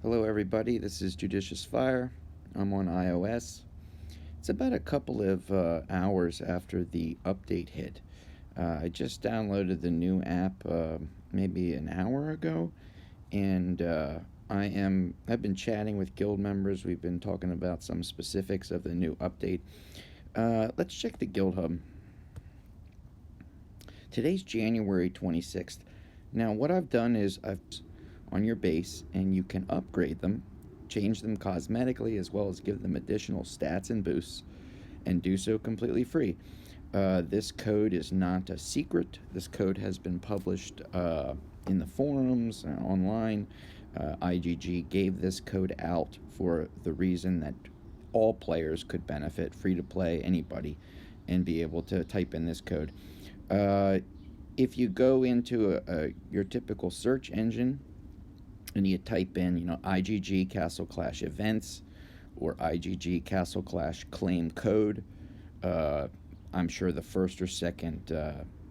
Hello everybody, this is JudiciousFire. I'm on iOS. It's about a couple of hours after the update hit. I just downloaded the new app maybe an hour ago, and I've been chatting with guild members. We've been talking about some specifics of the new update. Let's check the guild hub. Today's January 26th. Now what I've done is I've on your base, and you can upgrade them, change them cosmetically, as well as give them additional stats and boosts, and do so completely free. This code is not a secret. This code has been published in the forums, online. IGG gave this code out for the reason that all players could benefit, free to play, anybody, and be able to type in this code. If you go into your typical search engine and you type in, IGG Castle Clash events or IGG Castle Clash claim code, I'm sure the first or second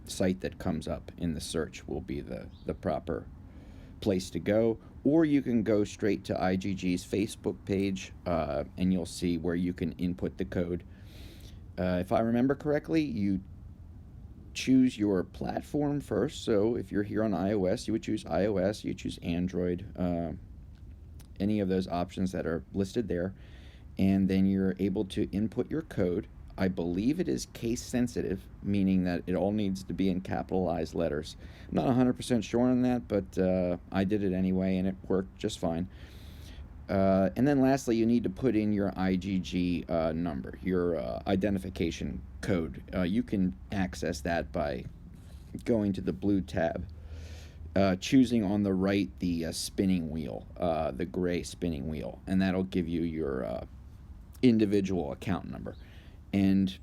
site that comes up in the search will be the proper place to go. Or you can go straight to IGG's Facebook page and you'll see where you can input the code. If I remember correctly, you choose your platform first. So if you're here on iOS, you would choose iOS, you choose Android, any of those options that are listed there, and then you're able to input your code. I believe it is case sensitive, meaning that it all needs to be in capitalized letters. I'm not 100% sure on that, but I did it anyway and it worked just fine. And then lastly, you need to put in your IGG number, your identification code. You can access that by going to the blue tab, choosing on the right the spinning wheel, the gray spinning wheel, and that'll give you your individual account number. And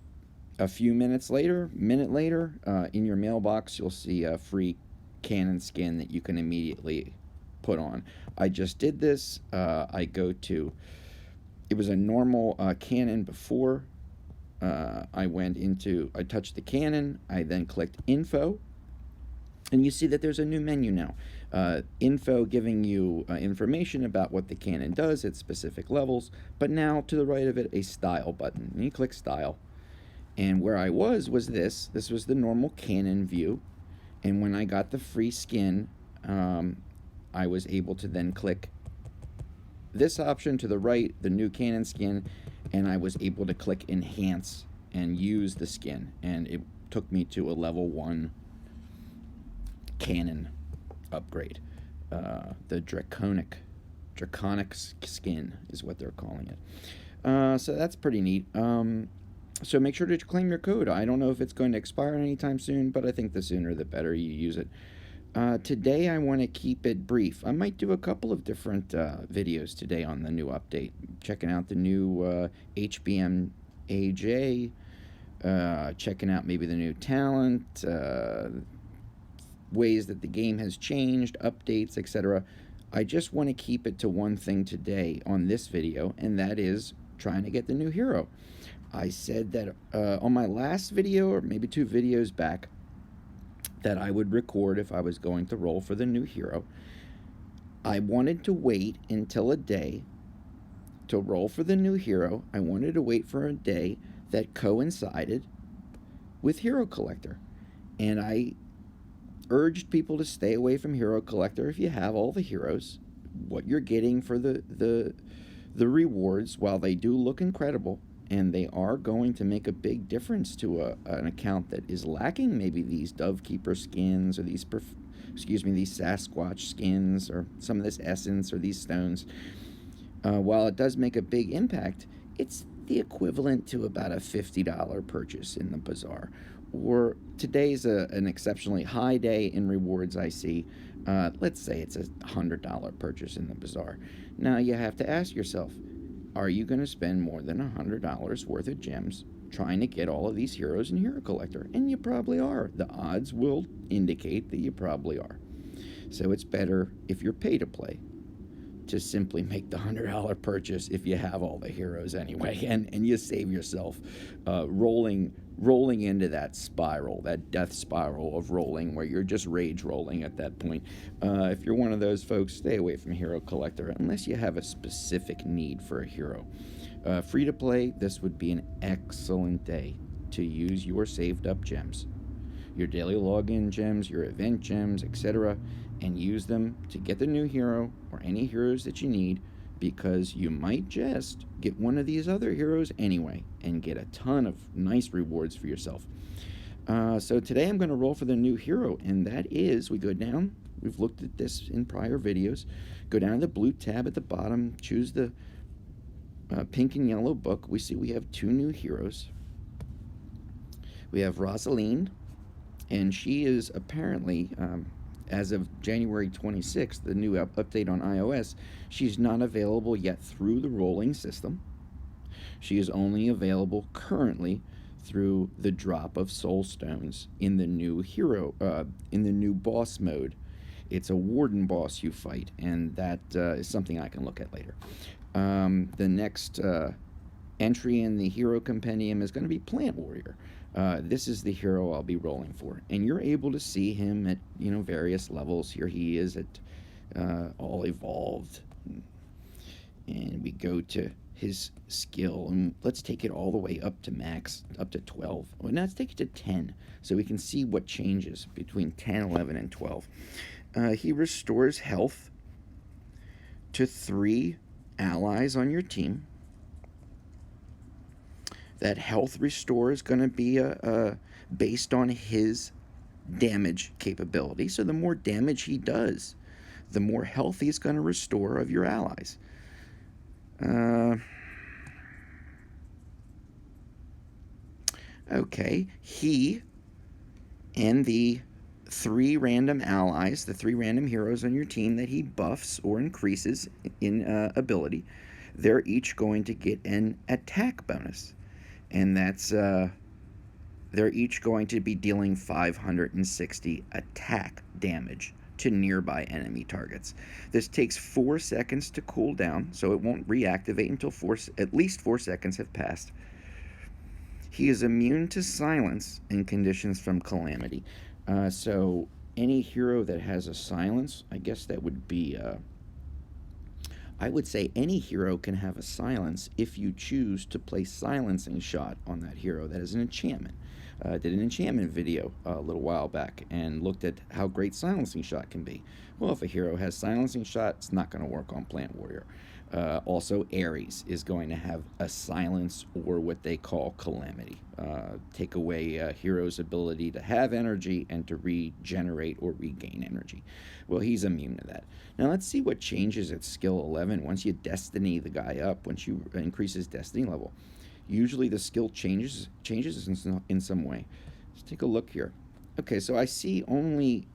a few minute later, in your mailbox, you'll see a free cannon skin that you can immediately put on. I just did this. It was a normal cannon before. I touched the cannon. I then clicked info, and you see that there's a new menu now. Info giving you information about what the cannon does at specific levels, but now to the right of it, a style button. And you click style. And where I was this. This was the normal cannon view. And when I got the free skin, I was able to then click this option to the right, the new cannon skin, and I was able to click enhance and use the skin, and it took me to a level 1 cannon upgrade. The draconic skin is what they're calling it. So that's pretty neat. So make sure to claim your code. I don't know if it's going to expire anytime soon, but I think the sooner the better you use it. Today I want to keep it brief. I might do a couple of different videos today on the new update, checking out the new HBM AJ, checking out maybe the new talent, ways that the game has changed, updates, etc. I just want to keep it to one thing today on this video, and that is trying to get the new hero. I said that on my last video, or maybe 2 videos back, that I would record if I was going to roll for the new hero. I wanted to wait until a day to roll for the new hero. I wanted to wait for a day that coincided with Hero Collector. And I urged people to stay away from Hero Collector if you have all the heroes. What you're getting for the rewards, while they do look incredible, and they are going to make a big difference to an account that is lacking maybe these Dovekeeper skins or these Sasquatch skins or some of this essence or these stones. While it does make a big impact, it's the equivalent to about a $50 purchase in the bazaar. Or today's an exceptionally high day in rewards I see. Let's say it's a $100 purchase in the bazaar. Now you have to ask yourself, are you going to spend more than $100 worth of gems trying to get all of these heroes in Hero Collector? And you probably are. The odds will indicate that you probably are. So it's better, if you're pay to play, to simply make the $100 purchase if you have all the heroes anyway, and you save yourself rolling rolling into that spiral, that death spiral of rolling, where you're just rage rolling at that point. If you're one of those folks, stay away from Hero Collector unless you have a specific need for a hero. Free to play, this would be an excellent day to use your saved up gems, your daily login gems, your event gems, etc., and use them to get the new hero or any heroes that you need, because you might just get one of these other heroes anyway and get a ton of nice rewards for yourself. So today I'm going to roll for the new hero, and that is, we go down, we've looked at this in prior videos, go down to the blue tab at the bottom, choose the pink and yellow book. We see we have two new heroes. We have Rosaline, and she is apparently, as of January 26th, the new update on iOS, she's not available yet through the rolling system. She is only available currently through the drop of soul stones in the new hero, in the new boss mode. It's a warden boss you fight, and that is something I can look at later. The next entry in the hero compendium is going to be Plant Warrior. This is the hero I'll be rolling for, and you're able to see him at various levels. Here he is at all evolved, and we go to his skill, and let's take it all the way up to max, up to 12. Well, now let's take it to 10, so we can see what changes between 10, 11, and 12. He restores health to 3 allies on your team. That health restore is going to be based on his damage capability. So the more damage he does, the more health he's going to restore of your allies. Okay, he and the 3 random allies, the 3 random heroes on your team that he buffs or increases in ability, they're each going to get an attack bonus. And that's, they're each going to be dealing 560 attack damage to nearby enemy targets. This takes 4 seconds to cool down, so it won't reactivate until at least 4 seconds have passed. He is immune to silence and conditions from calamity. So any hero that has a silence, I guess that would be, I would say any hero can have a silence if you choose to place silencing shot on that hero. That is an enchantment. I did an enchantment video a little while back and looked at how great silencing shot can be. Well, if a hero has silencing shot, it's not going to work on Plant Warrior. Also, Ares is going to have a silence or what they call calamity. Take away a hero's ability to have energy and to regenerate or regain energy. Well, he's immune to that. Now let's see what changes at skill 11 once you destiny the guy up, once you increase his destiny level. Usually the skill changes in some way. Let's take a look here. Okay, so I see only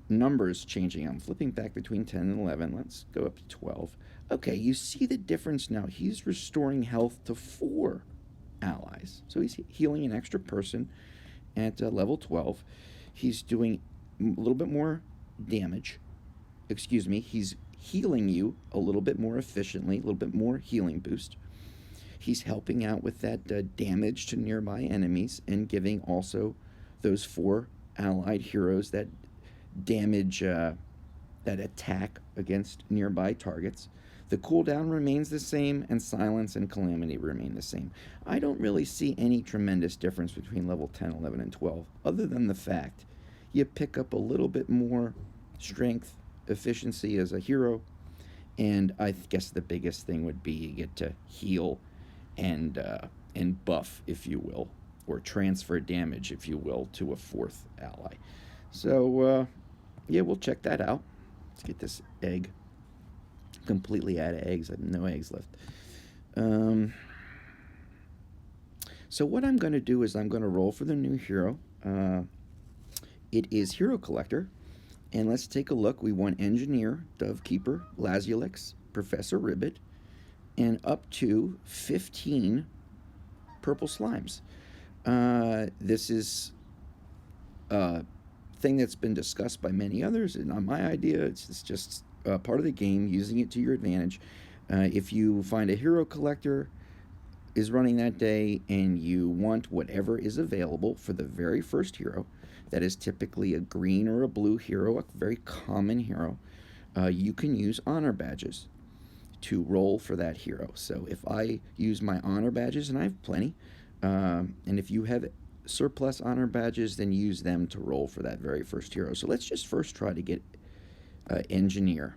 numbers changing. I'm flipping back between 10 and 11. Let's go up to 12. Okay, you see the difference now. He's restoring health to 4 allies. So he's healing an extra person at level 12. He's doing a little bit more damage. Excuse me, he's healing you a little bit more efficiently, a little bit more healing boost. He's helping out with that damage to nearby enemies and giving also those 4 allied heroes that damage, that attack against nearby targets. The cooldown remains the same, and silence and calamity remain the same. I don't really see any tremendous difference between level 10, 11, and 12, other than the fact you pick up a little bit more strength, efficiency as a hero, and I guess the biggest thing would be you get to heal and buff, if you will, or transfer damage, if you will, to a 4th ally. So, yeah, we'll check that out. Let's get this egg. Completely out of eggs. I have no eggs left. So what I'm going to do is I'm going to roll for the new hero. It is Hero Collector. And let's take a look. We want Engineer, Dovekeeper, Lazulix, Professor Ribbit, and up to 15 purple slimes. This is a thing that's been discussed by many others, and not my idea. It's just part of the game, using it to your advantage. If you find a hero collector is running that day and you want whatever is available for the very first hero, that is typically a green or a blue hero, a very common hero, you can use honor badges to roll for that hero. So if I use my honor badges, and I have plenty, and if you have surplus honor badges, then use them to roll for that very first hero. So let's just first try to get engineer.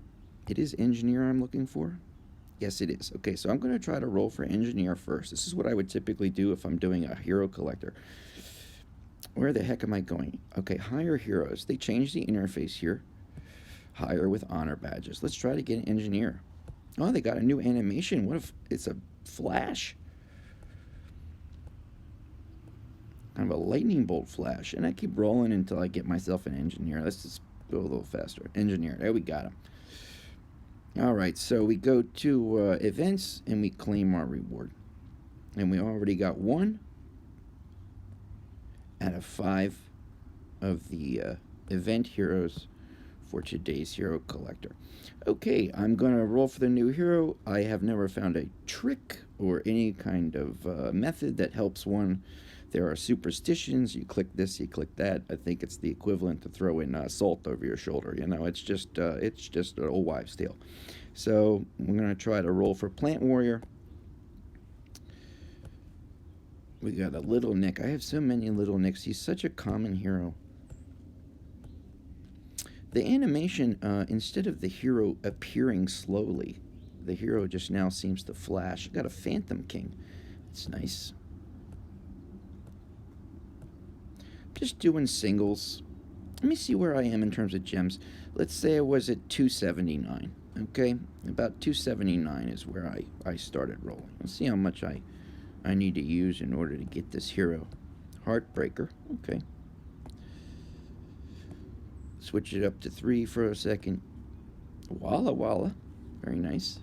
It is engineer I'm looking for. Yes, it is. Okay, so I'm going to try to roll for engineer first. This is what I would typically do if I'm doing a hero collector. Where the heck am I going? Okay, hire heroes. They changed the interface here. Hire with honor badges. Let's try to get an engineer. Oh, they got a new animation. What if it's a flash? Kind of a lightning bolt flash. And I keep rolling until I get myself an engineer. Let's just go a little faster. Engineer. There we got him. Alright, so we go to events and we claim our reward. And we already got 1 out of 5 of the event heroes for today's hero collector. Okay, I'm going to roll for the new hero. I have never found a trick or any kind of method that helps one. There are superstitions. You click this, you click that. I think it's the equivalent to throwing salt over your shoulder. You know, it's just an old wives' tale. So we're going to try to roll for Plant Warrior. We got a Little Nick. I have so many Little Nicks. He's such a common hero. The animation, instead of the hero appearing slowly, the hero just now seems to flash. Got a Phantom King. It's nice. Just doing singles. Let me see where I am in terms of gems. Let's say I was at 279. Okay, about 279 is where I started rolling. Let's see how much I need to use in order to get this hero. Heartbreaker. Okay. Switch it up to 3 for a second. Walla Walla. Very nice.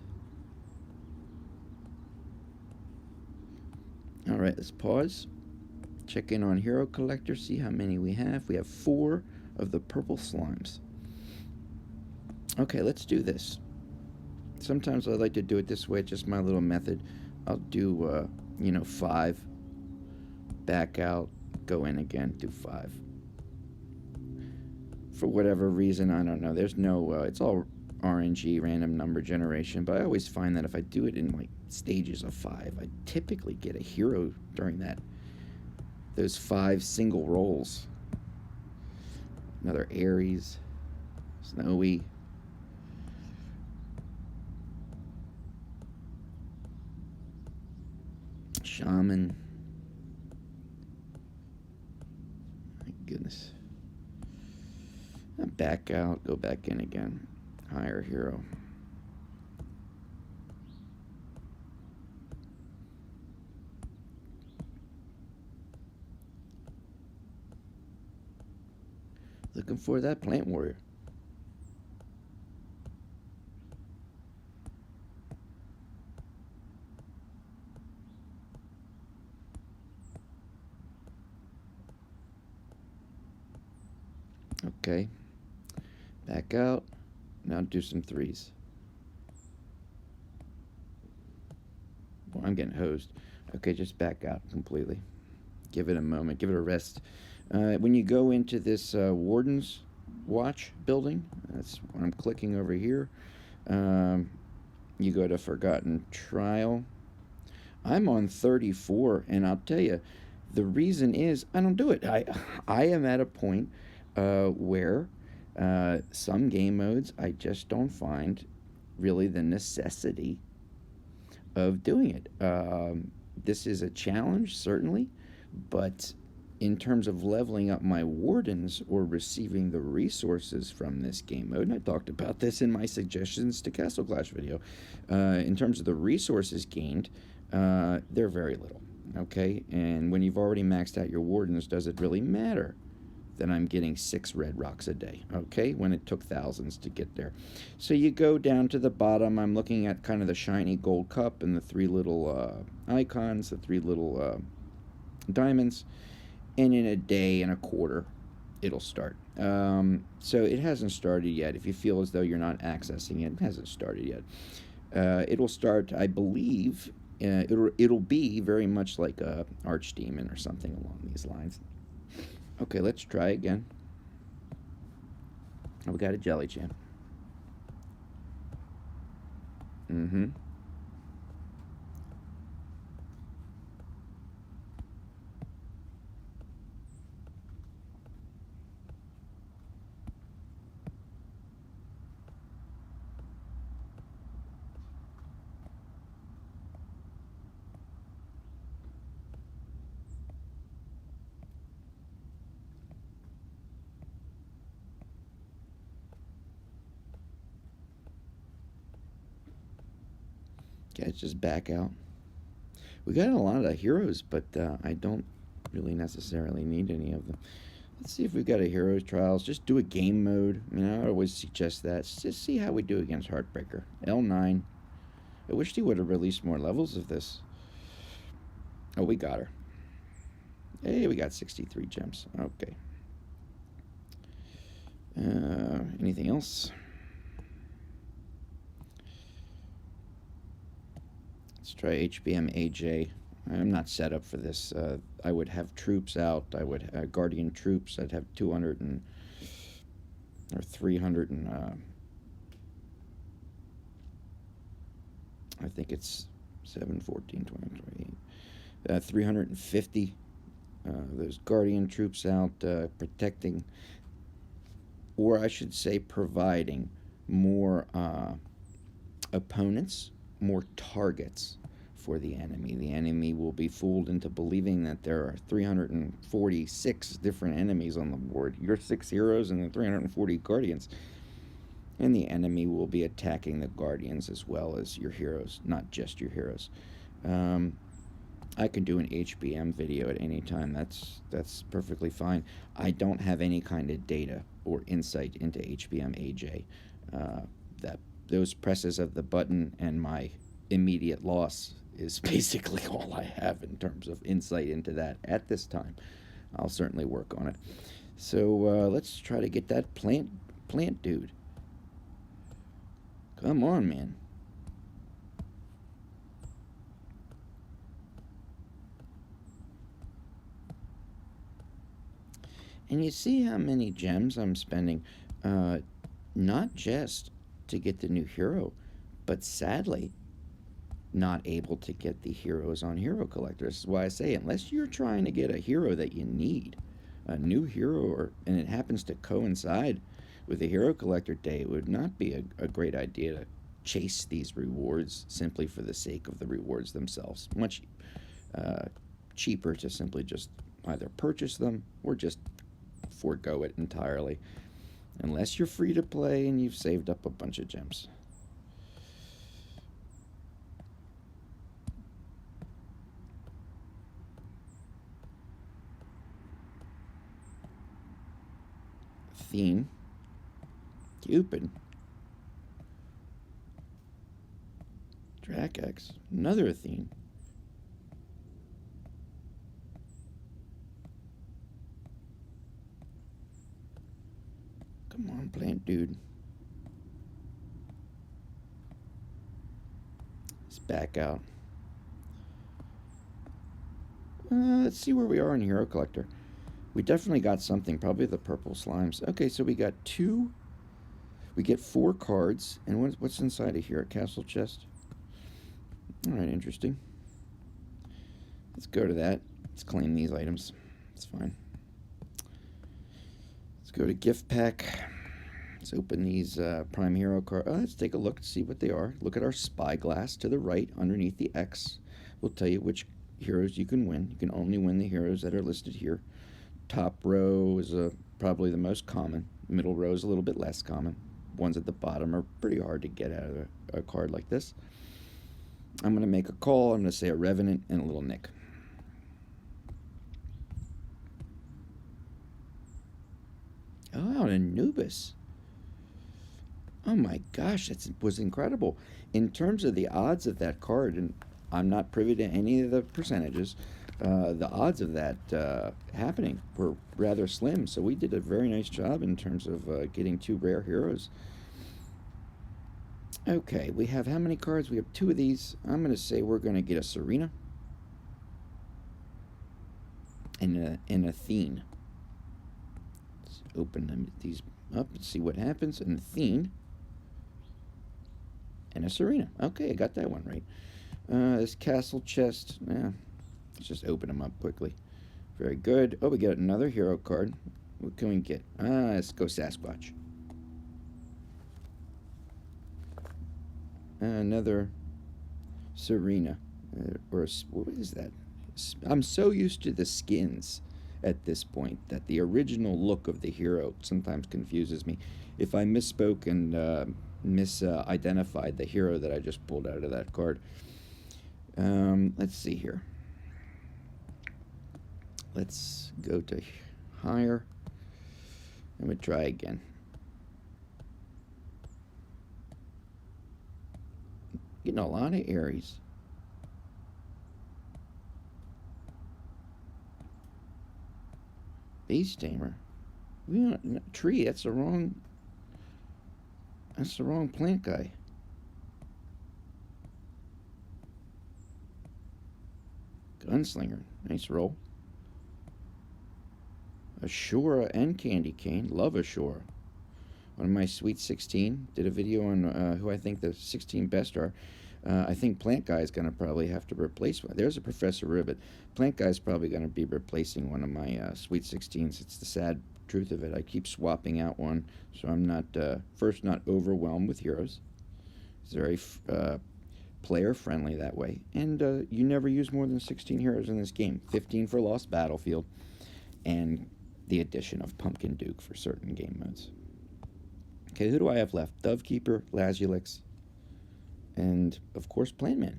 Alright, let's pause. Check in on Hero Collector, see how many we have. We have 4 of the purple slimes. Okay, let's do this. Sometimes I like to do it this way, just my little method. I'll do, 5. Back out, go in again, do 5. For whatever reason, I don't know. There's no, it's all RNG, random number generation, but I always find that if I do it in, like, stages of 5, I typically get a hero during those 5 single rolls. Another Aries, Snowy. Shaman. My goodness. Back out, go back in again. Higher hero. Looking for that Plant Warrior. Okay. Back out. Now do some 3s. Well, I'm getting hosed. Okay, just back out completely. Give it a moment. Give it a rest. When you go into this Warden's Watch building, that's what I'm clicking over here. You go to Forgotten Trial. I'm on 34, and I'll tell you, the reason is I don't do it. I am at a point where some game modes I just don't find really the necessity of doing it. This is a challenge, certainly, but in terms of leveling up my wardens or receiving the resources from this game mode, and I talked about this in my suggestions to Castle Clash video, in terms of the resources gained, they're very little, okay? And when you've already maxed out your wardens, does it really matter that I'm getting 6 red rocks a day, okay? When it took thousands to get there. So you go down to the bottom. I'm looking at kind of the shiny gold cup and the 3 little icons, the 3 little diamonds. And in a day and a quarter, it'll start. So it hasn't started yet. If you feel as though you're not accessing it, it hasn't started yet. It'll start, I believe, It'll be very much like a archdemon or something along these lines. Okay, let's try again. Oh, we got a jelly champ. Mm-hmm. Okay, let's just back out. We got a lot of heroes, but I don't really necessarily need any of them. Let's see if we've got a heroes trials. Just do a game mode. I mean, I always suggest that. Just see how we do against Heartbreaker. L9. I wish he would have released more levels of this. Oh, we got her. Hey, we got 63 gems. Okay. Anything else? Let's try HBM AJ. I'm not set up for this. I would have troops out. I would have Guardian troops. I'd have 200 and or 300 and I think it's 7, 14, 20, 28. 350 those Guardian troops out protecting, or I should say providing more opponents, more targets for the enemy. The enemy will be fooled into believing that there are 346 different enemies on the board. Your 6 heroes and the 340 Guardians. And the enemy will be attacking the Guardians as well as your heroes, not just your heroes. I can do an HBM video at any time. That's perfectly fine. I don't have any kind of data or insight into HBM AJ. Those presses of the button and my immediate loss is basically all I have in terms of insight into that at this time. I'll certainly work on it. So let's try to get that plant dude. Come on, man. And you see how many gems I'm spending, not just to get the new hero, but sadly, not able to get the heroes on Hero Collector. This is why I say, unless you're trying to get a hero that you need, a new hero, and it happens to coincide with the Hero Collector day, it would not be a great idea to chase these rewards simply for the sake of the rewards themselves. Much cheaper to simply just either purchase them or just forego it entirely, unless you're free to play and you've saved up a bunch of gems. Theme, Cupid, Dracax, another Athene. Come on, plant dude. Let's back out. Let's see where we are in Hero Collector. We definitely got something, probably the purple slimes. Okay, so we got 2. We get 4 cards. And what's inside of here? A castle chest? Alright, interesting. Let's go to that. Let's claim these items. It's fine. Let's go to gift pack. Let's open these Prime Hero cards. Let's take a look to see what they are. Look at our spyglass to the right underneath the X. We'll tell you which heroes you can win. You can only win the heroes that are listed here. Top row is probably the most common. Middle row is a little bit less common. Ones at the bottom are pretty hard to get out of a card like this. I'm going to make a call. I'm going to say a Revenant and a little Nick. Oh, an Anubis. Oh my gosh, that was incredible. In terms of the odds of that card, and I'm not privy to any of the percentages, the odds of that happening were rather slim. So we did a very nice job in terms of getting 2 rare heroes. Okay, we have how many cards? We have 2 of these. I'm going to say we're going to get a Serena and an Athene. Let's open these up and see what happens. An Athene and a Serena. Okay, I got that one right. This castle chest. Let's just open them up quickly. Very good. Oh, we got another hero card. What can we get? Let's go Sasquatch. Another Serena. Or what is that? I'm so used to the skins at this point that the original look of the hero sometimes confuses me. If I misspoke and misidentified the hero that I just pulled out of that card. Let's see here. Let's go to higher. I'm going to try again. Getting a lot of Aries. Base tamer. Tree. That's the wrong plant guy. Gunslinger. Nice roll. Ashura and Candy Cane. Love Ashura. One of my Sweet 16. Did a video on who I think the 16 best are. I think Plant Guy is going to probably have to replace one. There's a Professor Ribbit. Plant Guy is probably going to be replacing one of my Sweet 16s. It's the sad truth of it. I keep swapping out one, so I'm not, first, not overwhelmed with heroes. It's very player-friendly that way. And you never use more than 16 heroes in this game. 15 for Lost Battlefield, and the addition of Pumpkin Duke for certain game modes. Okay, who do I have left? Dovekeeper, Lazulix, and, of course, Plantman.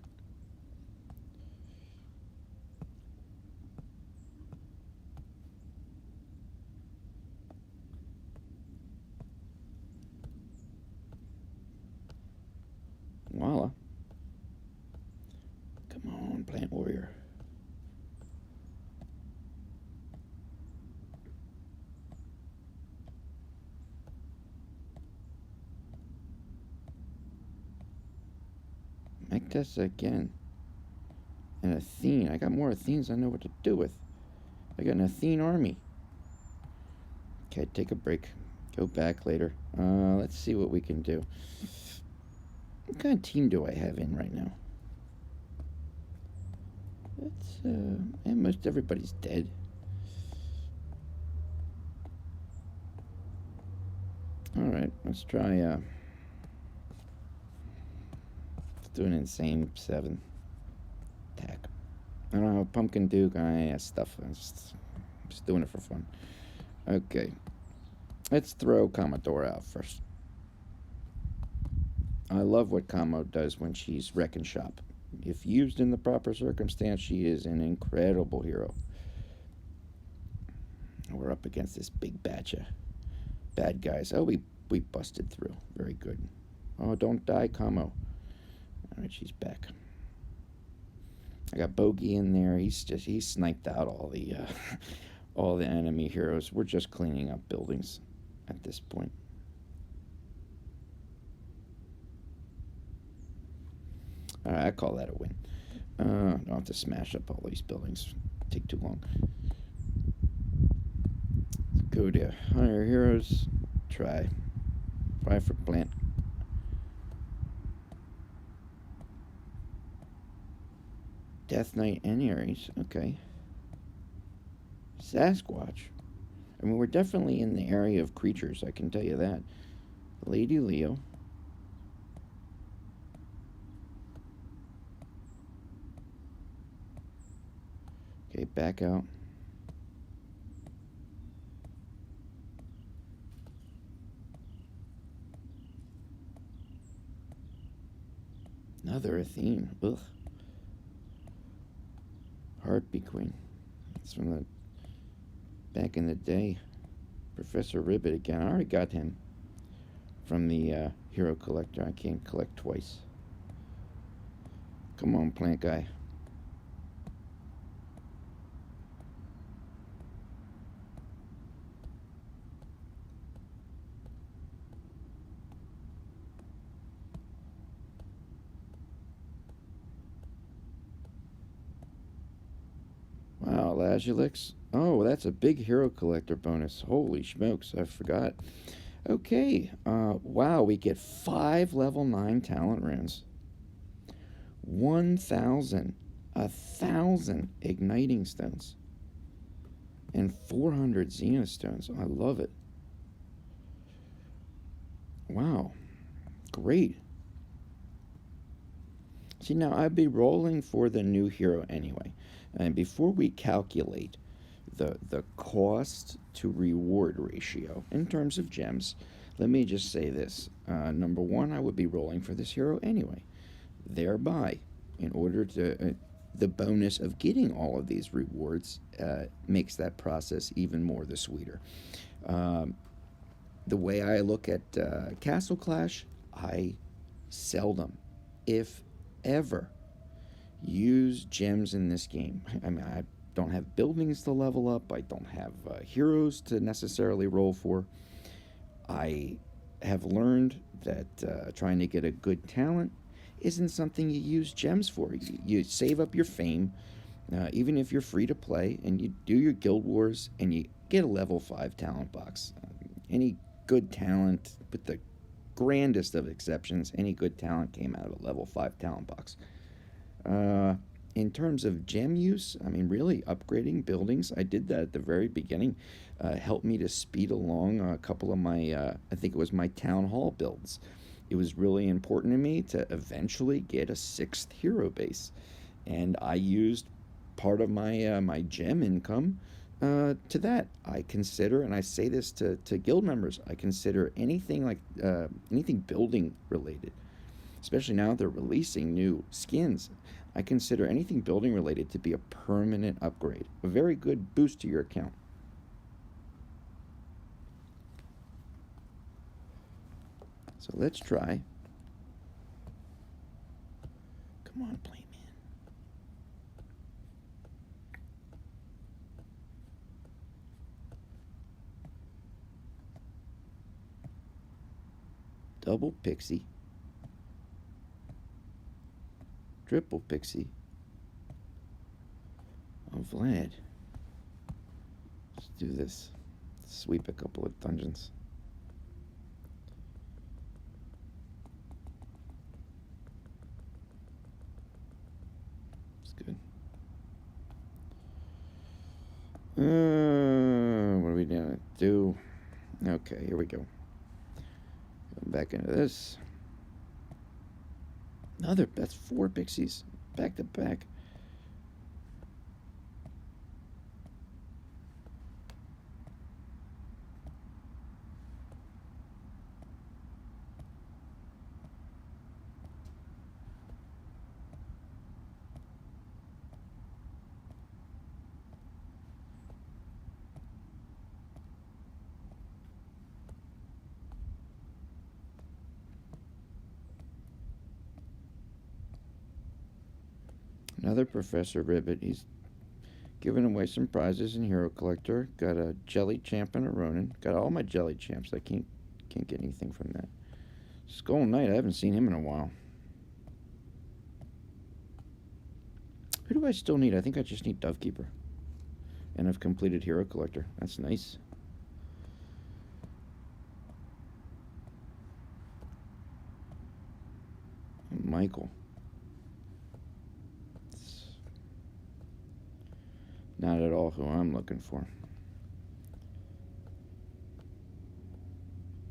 Voila. Come on, Plant Warrior. Make this again. An Athene. I got more Athenes I know what to do with. I got an Athene army. Okay, take a break. Go back later. Let's see what we can do. What kind of team do I have in right now? And most everybody's dead. Alright, let's try, let's do an insane 7 attack. I don't know, Pumpkin Duke, stuff. I'm just doing it for fun. Okay. Let's throw Commodore out first. I love what Commo does when she's wrecking shop. If used in the proper circumstance, she is an incredible hero. We're up against this big batch of bad guys. Oh, we busted through. Very good. Oh, don't die, Commo. Alright, she's back. I got Bogey in there. He's sniped out all the all the enemy heroes. We're just cleaning up buildings at this point. Alright, I call that a win. I don't have to smash up all these buildings. Take too long. Let's go to higher heroes. Try for plant. Death Knight and Ares. Okay. Sasquatch. I mean, we're definitely in the area of creatures, I can tell you that. Lady Leo. Okay, back out. Another Athene. Ugh. Heartbeat Queen. It's from the back in the day. Professor Ribbit again. I already got him from the Hero Collector. I can't collect twice. Come on, plant guy. Basilisk. Oh, that's a big hero collector bonus. Holy smokes, I forgot. Okay, wow, we get 5 level 9 talent runes. 1,000, 1,000 igniting stones, and 400 zenith stones. I love it. Wow, great. See, now I'd be rolling for the new hero anyway. And before we calculate the cost to reward ratio in terms of gems, let me just say this. Number one, I would be rolling for this hero anyway. Thereby, in order to, the bonus of getting all of these rewards makes that process even more the sweeter. The way I look at Castle Clash, I seldom, if ever, use gems in this game. I mean, I don't have buildings to level up. I don't have heroes to necessarily roll for. I have learned that trying to get a good talent isn't something you use gems for. You save up your fame, even if you're free to play, and you do your guild wars, and you get a level 5 talent box. Any good talent, with the grandest of exceptions, any good talent came out of a level 5 talent box. In terms of gem use, I mean, really upgrading buildings, I did that at the very beginning. Helped me to speed along a couple of my, I think it was my town hall builds. It was really important to me to eventually get a 6th hero base, and I used part of my my gem income to that. I consider, and I say this to guild members, I consider anything like anything building related, especially now they're releasing new skins. I consider anything building related to be a permanent upgrade, a very good boost to your account. So let's try. Come on, play man. Double pixie. Triple pixie. Oh, Vlad. Let's do this. Sweep a couple of dungeons. It's good. What are we gonna do? Okay, here we go. Back into this. That's 4 pixies back to back. Another Professor Ribbit. He's giving away some prizes in Hero Collector. Got a Jelly Champ and a Ronin. Got all my Jelly Champs. I can't get anything from that. Skull Knight, I haven't seen him in a while. Who do I still need? I think I just need Dovekeeper. And I've completed Hero Collector. That's nice. Michael. Not at all who I'm looking for.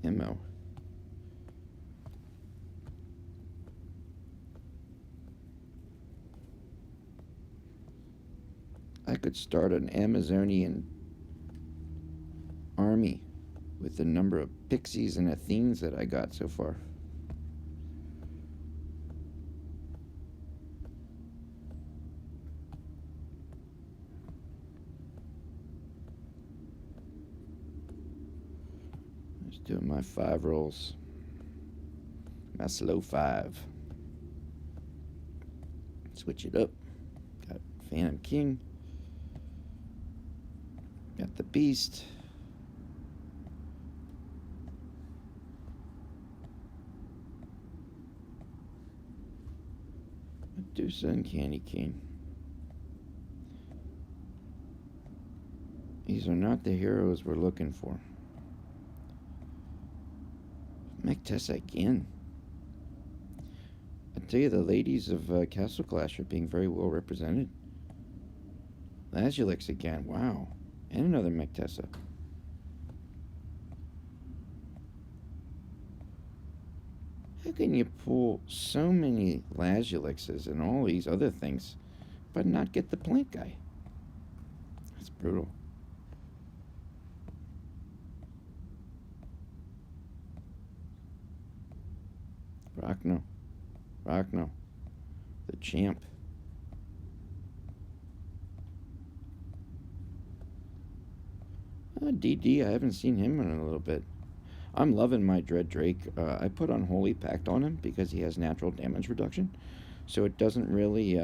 Mo. I could start an Amazonian army with the number of pixies and Athenes that I got so far. Doing my 5 rolls. My slow 5. Switch it up. Got Phantom King. Got the Beast. Medusa and Candy Cane. These are not the heroes we're looking for. Tessa again. I tell you, the ladies of Castle Clash are being very well represented. Lazulix again, wow. And another Tessa. How can you pull so many Lazulixes and all these other things, but not get the plant guy? That's brutal. Rockno, the champ. DD, I haven't seen him in a little bit. I'm loving my Dread Drake. I put on Holy Pact on him because he has natural damage reduction. So it doesn't really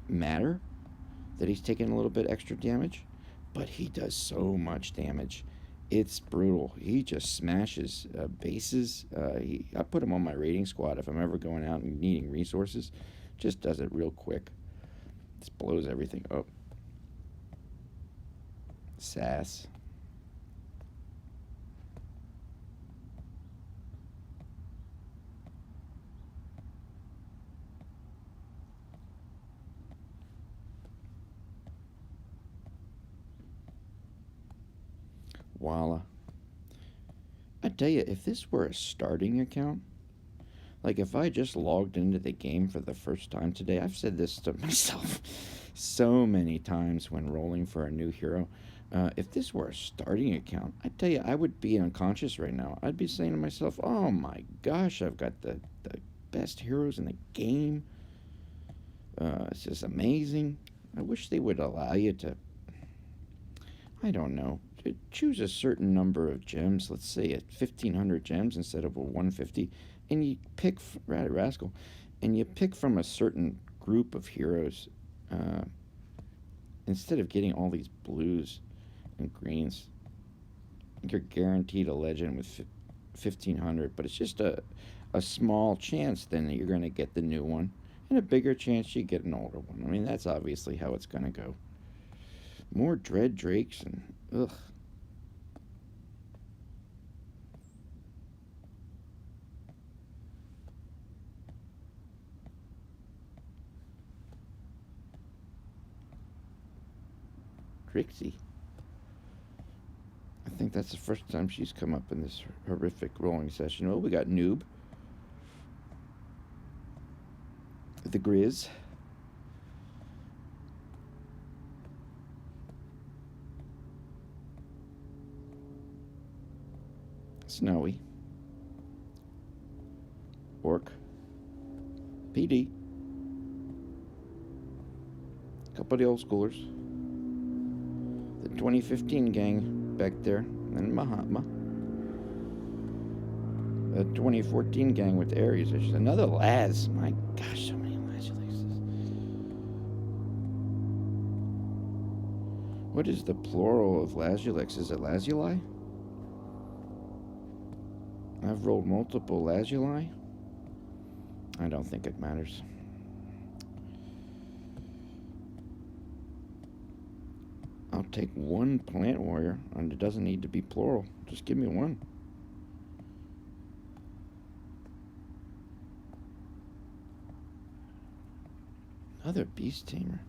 matter that he's taking a little bit extra damage. But he does so much damage. It's brutal. He just smashes bases. I put him on my raiding squad if I'm ever going out and needing resources. Just does it real quick. Just blows everything up. Sass. Walla. I tell you, if this were a starting account, like if I just logged into the game for the first time today, I've said this to myself so many times when rolling for a new hero. If this were a starting account, I tell you, I would be unconscious right now. I'd be saying to myself, oh my gosh, I've got the best heroes in the game. It's just amazing. I wish they would allow you to, I don't know, choose a certain number of gems. Let's say at 1,500 gems instead of a 150, and you pick rascal, and you pick from a certain group of heroes instead of getting all these blues and greens. You're guaranteed a legend with 1,500, but it's just a small chance then that you're going to get the new one, and a bigger chance you get an older one. I mean, that's obviously how it's going to go. More Dread Drakes and ugh. Trixie. I think that's the first time she's come up in this horrific rolling session. Oh, we got Noob. The Grizz. Snowy. Orc. PD. Couple of the old schoolers. The 2015 gang back there. And Mahatma. The 2014 gang with Ares. There's another Laz. My gosh, so many Lazulixes. What is the plural of Lazulix? Is it Lazuli? I've rolled multiple Lazuli. I don't think it matters. I'll take one plant warrior, and it doesn't need to be plural. Just give me one. Another beast tamer.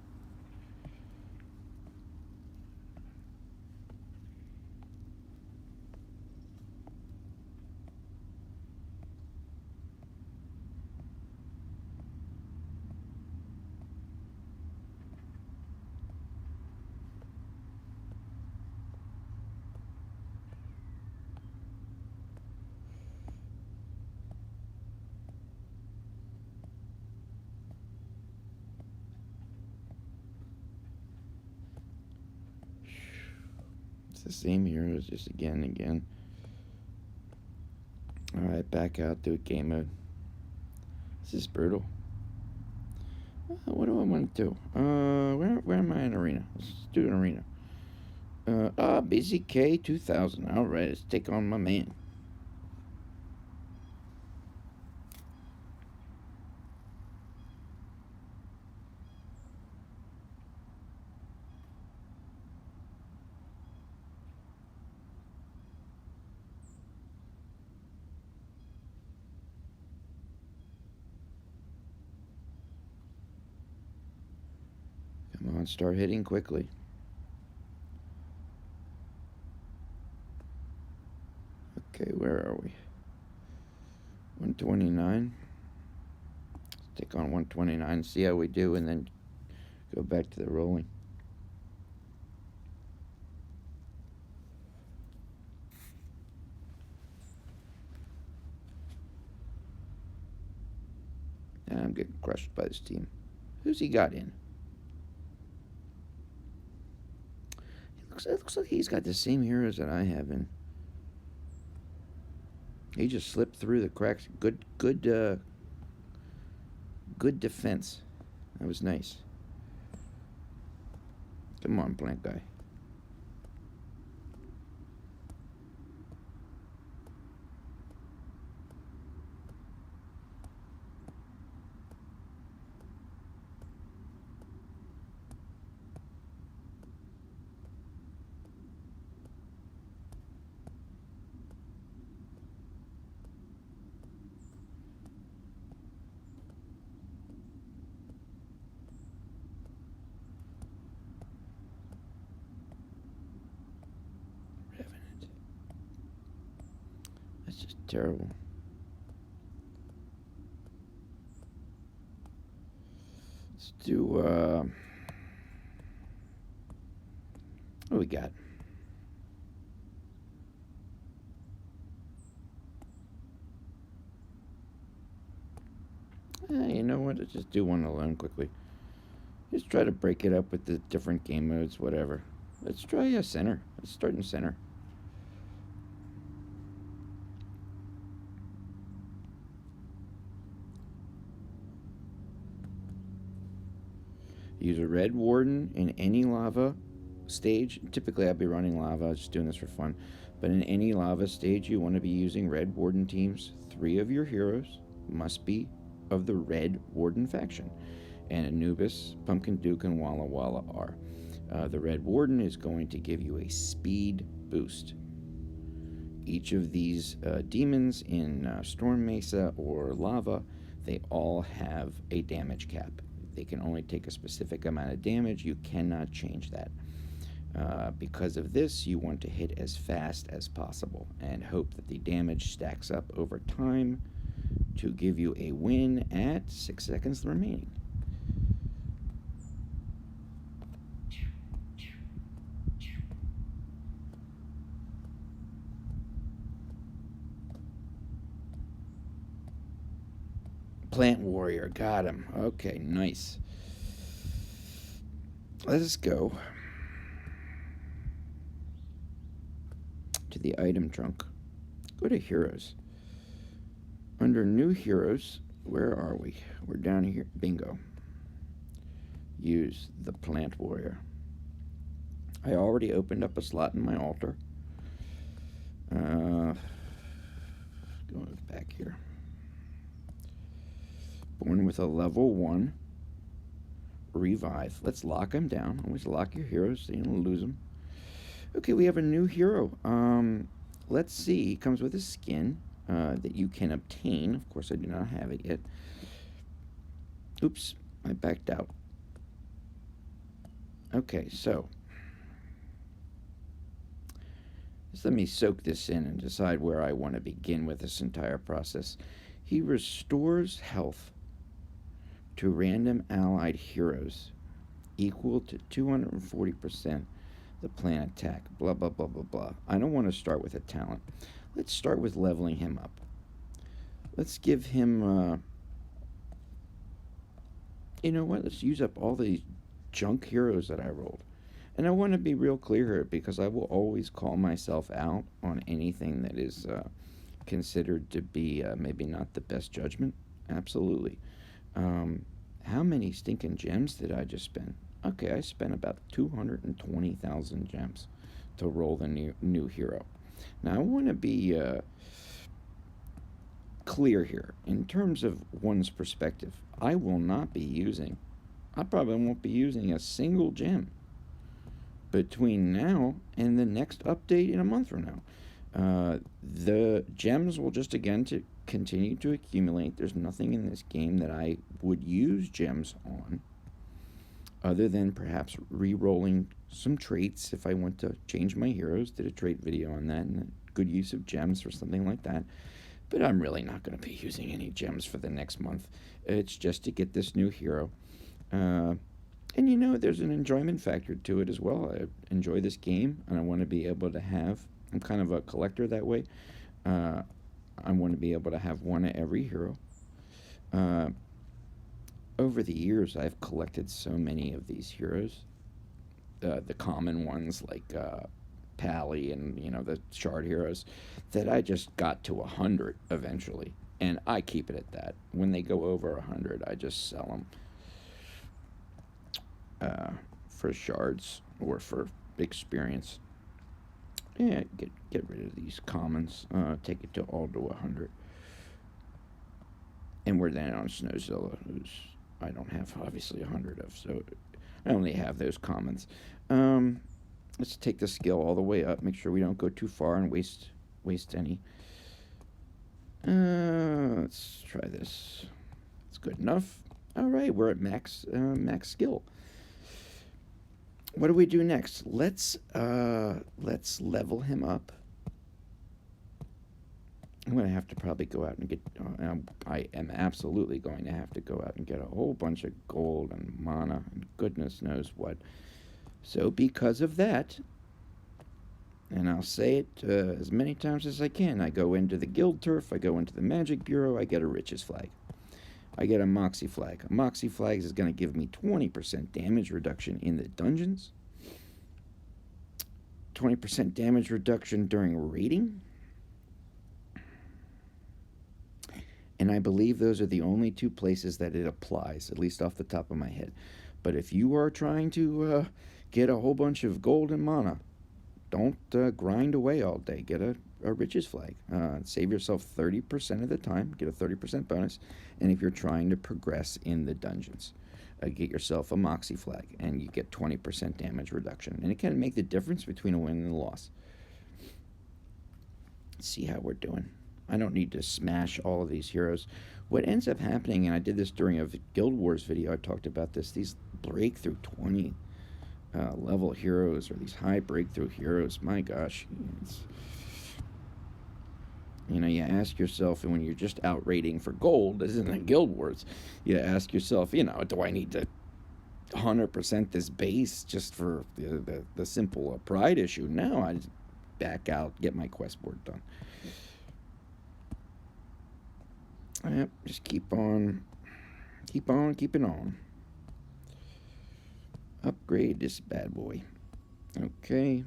The same heroes just again and again. Alright, back out, do a game mode. This is brutal. What do I want to do? Where am I in arena? Let's do an arena. BZK 2000. Alright, let's take on my man. and start hitting quickly. Okay, where are we? 129. Let's take on 129, see how we do, and then go back to the rolling. And I'm getting crushed by this team. Who's he got in? It looks like he's got the same heroes that I have in. He just slipped through the cracks. Good defense. That was nice. Come on, plant guy. Revenant. That's just terrible. Let's do, what do we got? You know what? Let's just do one alone quickly. Just try to break it up with the different game modes, whatever. Let's try a center. Let's start in center. Use a red warden in any lava stage. Typically, I'd be running lava, just doing this for fun. But in any lava stage, you want to be using red warden teams. 3 of your heroes must be of the red warden faction. And Anubis, Pumpkin Duke, and Walla Walla are. The red warden is going to give you a speed boost. Each of these demons in Storm Mesa or Lava, they all have a damage cap. They can only take a specific amount of damage. You cannot change that. Because of this, you want to hit as fast as possible and hope that the damage stacks up over time to give you a win at 6 seconds remaining. Plant Warrior, got him. Okay, nice. Let us go to the item trunk. Go to Heroes. Under New Heroes, where are we? We're down here. Bingo. Use the Plant Warrior. I already opened up a slot in my altar. Going back here. Born with a level 1 revive. Let's lock him down. Always lock your heroes so you don't lose them. Okay, we have a new hero. Let's see. He comes with a skin that you can obtain. Of course, I do not have it yet. Oops, I backed out. Okay, so just let me soak this in and decide where I want to begin with this entire process. He restores health to random allied heroes equal to 240% the plant attack. Blah, blah, blah, blah, blah. I don't want to start with a talent. Let's start with leveling him up. Let's give him, you know what? Let's use up all these junk heroes that I rolled. And I want to be real clear here because I will always call myself out on anything that is considered to be maybe not the best judgment. Absolutely. How many stinking gems did I just spend? Okay, I spent about 220,000 gems to roll the new hero. Now, I want to be clear here. In terms of one's perspective, I probably won't be using a single gem between now and the next update in a month from now. The gems will just continue to accumulate. There's nothing in this game that I would use gems on other than perhaps re-rolling some traits if I want to change my heroes. Did a trait video on that, and a good use of gems or something like that. But I'm really not going to be using any gems for the next month. It's just to get this new hero. And there's an enjoyment factor to it as well. I enjoy this game, and I want to be able to have. I'm kind of a collector that way. I want to be able to have one of every hero. Over the years, I've collected so many of these heroes. The common ones like Pally and the shard heroes, that I just got to 100 eventually, and I keep it at that. When they go over 100, I just sell them for shards or for experience. Yeah, get rid of these commons. Take it to all to 100. And we're then on Snowzilla, who's I don't have obviously 100 of, so I only have those commons. Let's take the skill all the way up. Make sure we don't go too far and waste any. Let's try this. It's good enough. All right, we're at max skill. What do we do next? Let's level him up. I'm going to have to probably go out and get... I am absolutely going to have to go out and get a whole bunch of gold and mana and goodness knows what. So because of that, and I'll say it as many times as I can, I go into the guild turf, I go into the magic bureau, I get a riches flag. I get a moxie flag. A moxie flag is going to give me 20% damage reduction in the dungeons, 20% damage reduction during raiding, and I believe those are the only two places that it applies, at least off the top of my head. But if you are trying to get a whole bunch of gold and mana, don't grind away all day. Get a riches flag. Save yourself 30% of the time. Get a 30% bonus. And if you're trying to progress in the dungeons, get yourself a moxie flag, and you get 20% damage reduction. And it can make the difference between a win and a loss. Let's see how we're doing. I don't need to smash all of these heroes. What ends up happening, and I did this during a Guild Wars video, I talked about this, these breakthrough 20 level heroes, or these high breakthrough heroes, my gosh. You ask yourself, and when you're just out raiding for gold, this isn't a Guild Wars, you ask yourself, do I need to 100% this base just for the simple pride issue? No, I just back out, get my quest board done. Yep, just keep on keeping on. Upgrade this bad boy. Okay,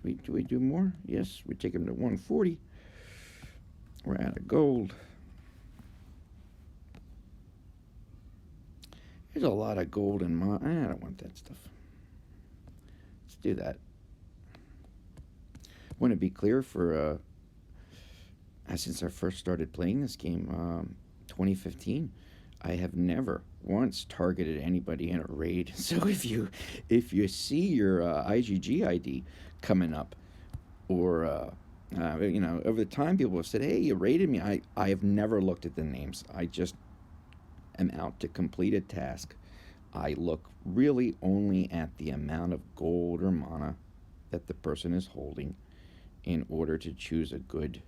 do we do more? Yes, we take him to 140. We're out of gold. There's a lot of gold in my... I don't want that stuff. Let's do that. I want to be clear for... since I first started playing this game, 2015, I have never once targeted anybody in a raid. So if you see your IGG ID coming up, or over the time people have said, "Hey, you raided me," I have never looked at the names. I just am out to complete a task. I look really only at the amount of gold or mana that the person is holding in order to choose a good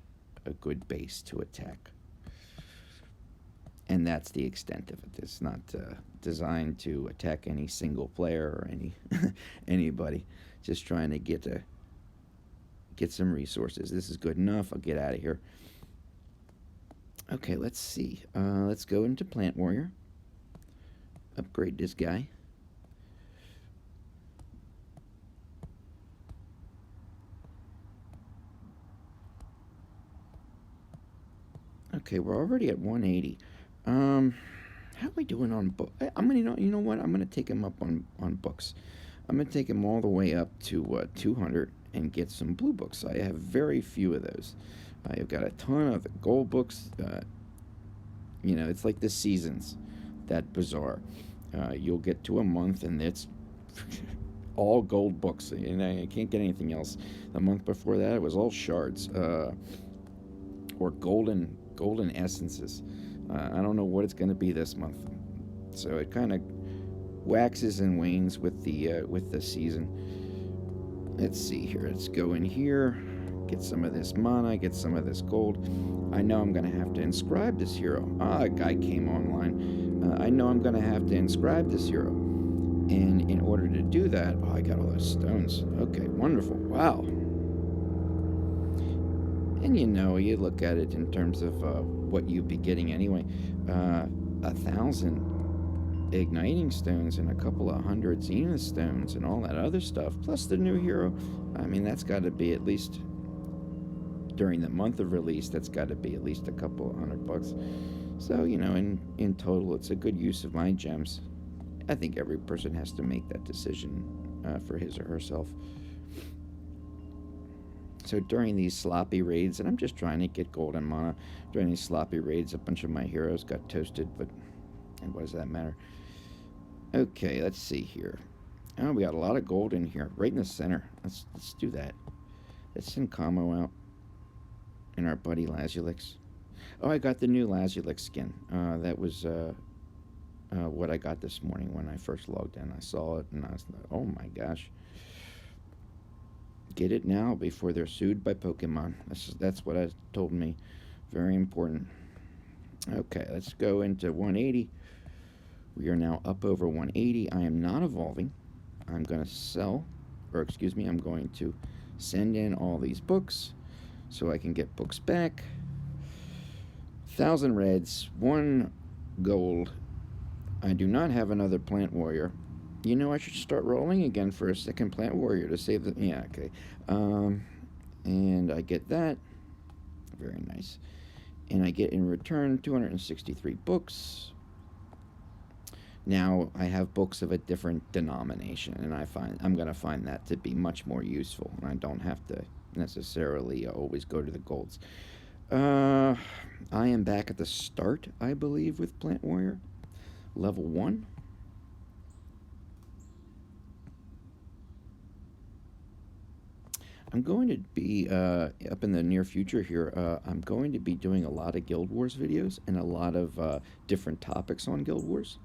base to attack. And that's the extent of it. It's not designed to attack any single player or anybody. Just trying to get some resources. This is good enough. I'll get out of here. Okay, let's see. Let's go into Plant Warrior. Upgrade this guy. Okay, we're already at 180. How are we doing on book? I'm gonna, you know what? I'm gonna take him up on books. I'm gonna take him all the way up to 200 and get some blue books. I have very few of those. I've got a ton of the gold books. It's like the seasons. That bizarre. You'll get to a month and it's all gold books, and I can't get anything else. The month before that, it was all shards or golden essences. I don't know what it's going to be this month, so it kind of waxes and wanes with the season. Let's see here. Let's go in here, get some of this mana, get some of this gold. I know I'm going to have to inscribe this hero. A guy came online. I know I'm going to have to inscribe this hero. And in order to do that, I got all those stones. Okay, wonderful. Wow. And you look at it in terms of what you'd be getting anyway. 1,000 igniting stones and a couple of hundred zenith stones and all that other stuff, plus the new hero. I mean, that's got to be at least, during the month of release, that's got to be at least a couple of $100. So, in total, it's a good use of my gems. I think every person has to make that decision for his or herself. So during these sloppy raids, and I'm just trying to get gold and mana, during these sloppy raids, a bunch of my heroes got toasted, and what does that matter? Okay, let's see here. Oh, we got a lot of gold in here, right in the center. Let's do that. Let's send Kamo out and our buddy Lazulix. Oh, I got the new Lazulix skin. That was what I got this morning when I first logged in. I saw it, and I was like, oh my gosh. Get it now before they're sued by Pokemon. That's what it told me. Very important. Okay, let's go into 180. We are now up over 180. I am not evolving. I'm going to I'm going to send in all these books so I can get books back. 1,000 reds, 1 gold. I do not have another plant warrior. I should start rolling again for a second plant warrior to save the... Yeah, okay. And I get that. Very nice. And I get in return 263 books. Now I have books of a different denomination, and I'm going to find that to be much more useful, and I don't have to necessarily always go to the golds. I am back at the start, I believe, with Plant Warrior. Level 1. I'm going to be, up in the near future here, I'm going to be doing a lot of Guild Wars videos and a lot of different topics on Guild Wars.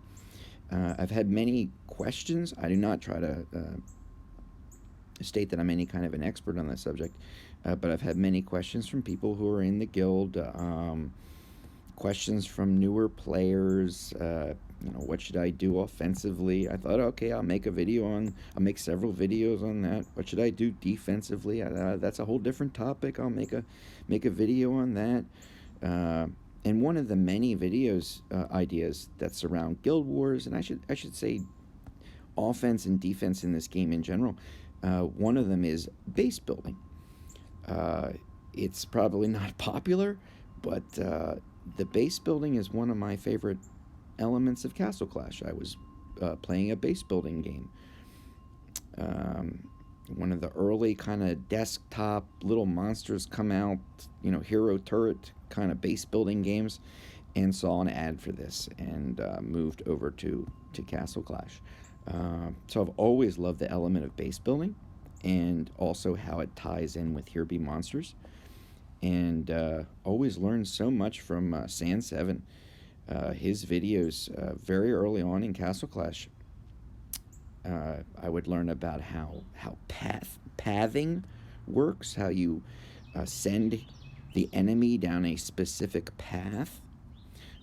I've had many questions. I do not try to state that I'm any kind of an expert on that subject, but I've had many questions from people who are in the guild, questions from newer players, what should I do offensively? I thought, okay, I'll make several videos on that. What should I do defensively? That's a whole different topic. I'll make a video on that. And one of the many videos ideas that surround Guild Wars, and I should say offense and defense in this game in general, one of them is base building. It's probably not popular, but the base building is one of my favorite elements of Castle Clash. I was playing a base building game. One of the early kind of desktop little monsters come out, hero turret kind of base building games, and saw an ad for this and moved over to Castle Clash. So I've always loved the element of base building and also how it ties in with Here Be Monsters, and always learned so much from San7. His videos very early on in Castle Clash, I would learn about how pathing works, how you send the enemy down a specific path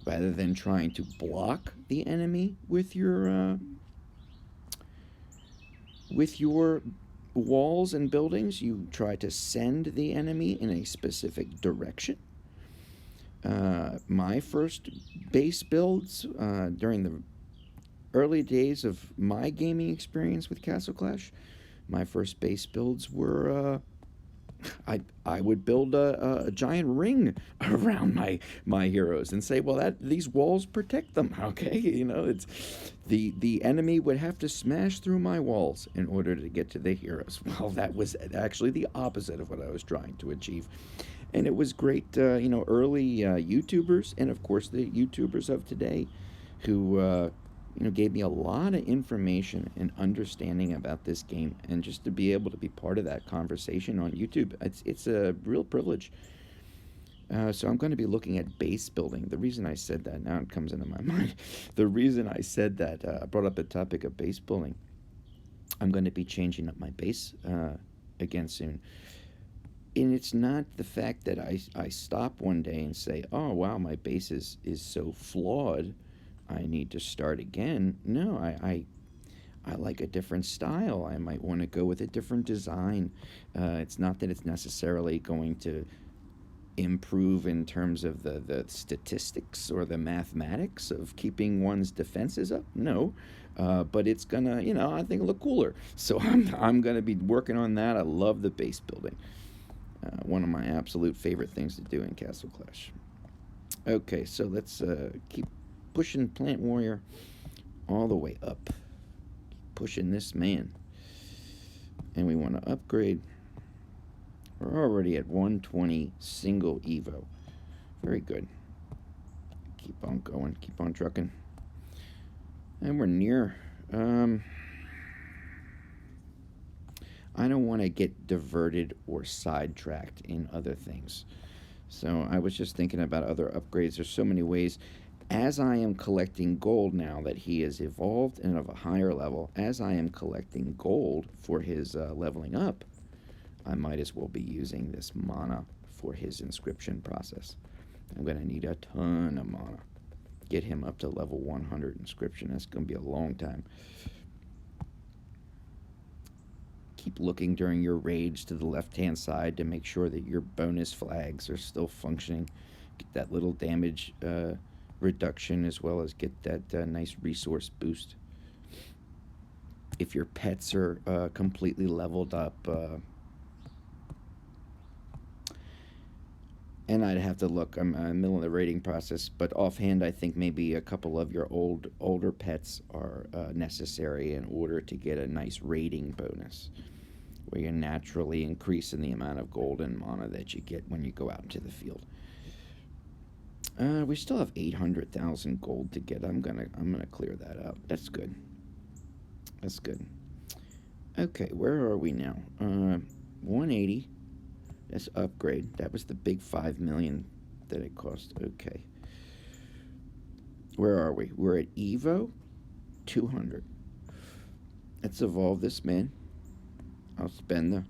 rather than trying to block the enemy with your walls and buildings. You try to send the enemy in a specific direction. My first base builds during the early days of my gaming experience with Castle Clash, my first base builds were I would build a giant ring around my heroes and say, well, these walls protect them. Okay, it's the enemy would have to smash through my walls in order to get to the heroes. Well, that was actually the opposite of what I was trying to achieve. And it was great, early YouTubers, and of course the YouTubers of today, who gave me a lot of information and understanding about this game, and just to be able to be part of that conversation on YouTube, it's a real privilege. So I'm going to be looking at base building. The reason I said that, now it comes into my mind. The reason I said that, I brought up the topic of base building. I'm going to be changing up my base again soon. And it's not the fact that I stop one day and say, oh, wow, my base is so flawed. I need to start again. No, I like a different style. I might want to go with a different design. It's not that it's necessarily going to improve in terms of the statistics or the mathematics of keeping one's defenses up. No, but it's gonna, I think look cooler. So I'm gonna be working on that. I love the base building. One of my absolute favorite things to do in Castle Clash. Okay, so let's keep pushing Plant Warrior all the way up. Pushing this man. And we want to upgrade. We're already at 120 single Evo. Very good. Keep on going. Keep on trucking. And we're near. I don't want to get diverted or sidetracked in other things. So I was just thinking about other upgrades. There's so many ways. As I am collecting gold now that he has evolved and of a higher level, as I am collecting gold for his leveling up, I might as well be using this mana for his inscription process. I'm going to need a ton of mana. Get him up to level 100 inscription. That's going to be a long time. Keep looking during your raids to the left-hand side to make sure that your bonus flags are still functioning. Get that little damage reduction as well as get that nice resource boost. If your pets are completely leveled up, and I'd have to look. I'm in the middle of the rating process, but offhand, I think maybe a couple of your older pets are necessary in order to get a nice rating bonus, where you're naturally increasing the amount of gold and mana that you get when you go out into the field. We still have 800,000 gold to get. I'm gonna clear that out. That's good. That's good. Okay, where are we now? 180. That's upgrade. That was the big 5 million that it cost. Okay. Where are we? We're at Evo 200. Let's evolve this man. I'll spend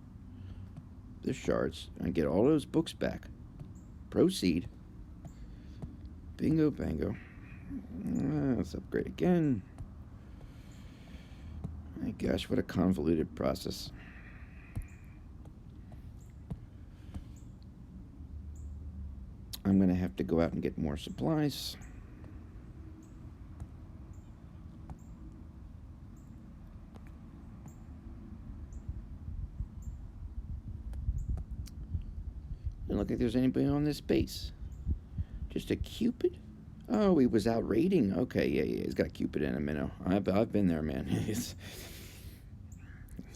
the shards and get all those books back. Proceed. Bingo bango. Let's upgrade again. My gosh, what a convoluted process. I'm going to have to go out and get more supplies. Doesn't look like there's anybody on this base. Just a Cupid? Oh, he was out raiding. Okay, yeah, he's got Cupid in a minute. I've been there, man. It's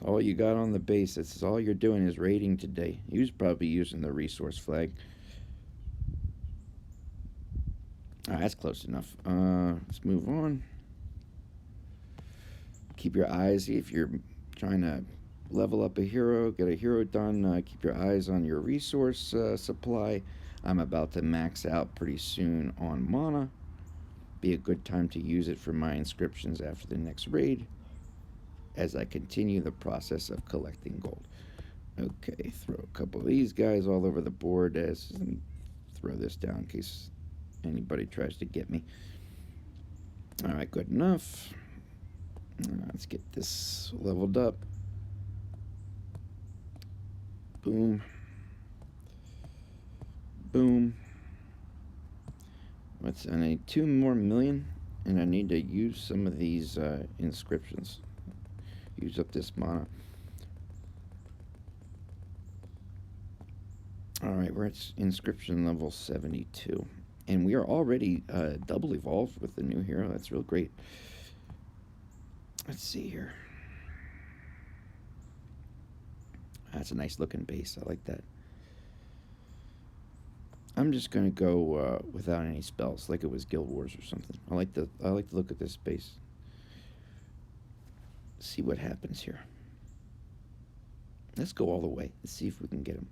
all you got on the base. That's all you're doing is raiding today. He was probably using the resource flag. That's close enough. Let's move on. Keep your eyes, if you're trying to level up a hero, get a hero done, keep your eyes on your resource supply. I'm about to max out pretty soon on mana. Be a good time to use it for my inscriptions after the next raid as I continue the process of collecting gold. Okay, throw a couple of these guys all over the board. Let me throw this down in case anybody tries to get me. All right, good enough. Let's get this leveled up. Boom. Boom. I need 2 more million, and I need to use some of these inscriptions. Use up this mana. Alright, we're at inscription level 72. And we are already double evolved with the new hero. That's real great. Let's see here. That's a nice looking base. I like that. I'm just gonna go without any spells, like it was Guild Wars or something. I like to look at this base. See what happens here. Let's go all the way. Let's see if we can get him.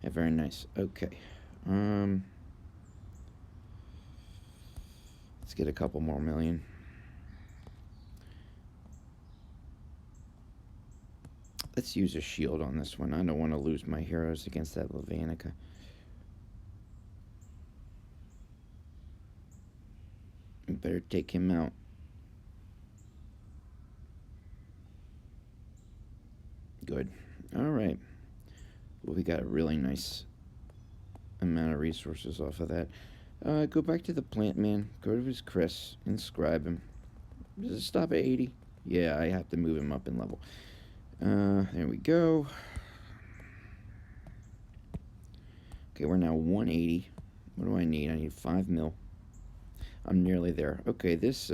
Yeah, very nice. Okay. Let's get a couple more million. Let's use a shield on this one. I don't want to lose my heroes against that Levanica. Better take him out. Good. Alright. Well, we got a really nice amount of resources off of that. Go back to the plant man. Go to his Chris. Inscribe him. Does it stop at 80? Yeah, I have to move him up in level. There we go. Okay, we're now 180. What do I need? I need 5 mil. I'm nearly there. Okay, this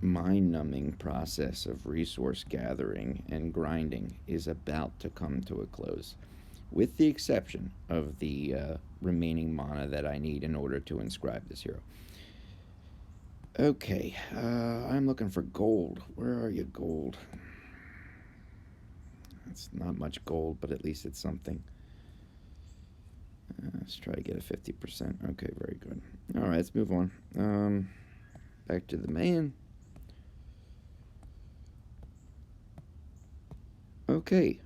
mind-numbing process of resource gathering and grinding is about to come to a close, with the exception of the remaining mana that I need in order to inscribe this hero. Okay, I'm looking for gold. Where are you, gold? It's not much gold, but at least it's something. Let's try to get a 50%. Okay, very good. All right, let's move on. Back to the man. Okay.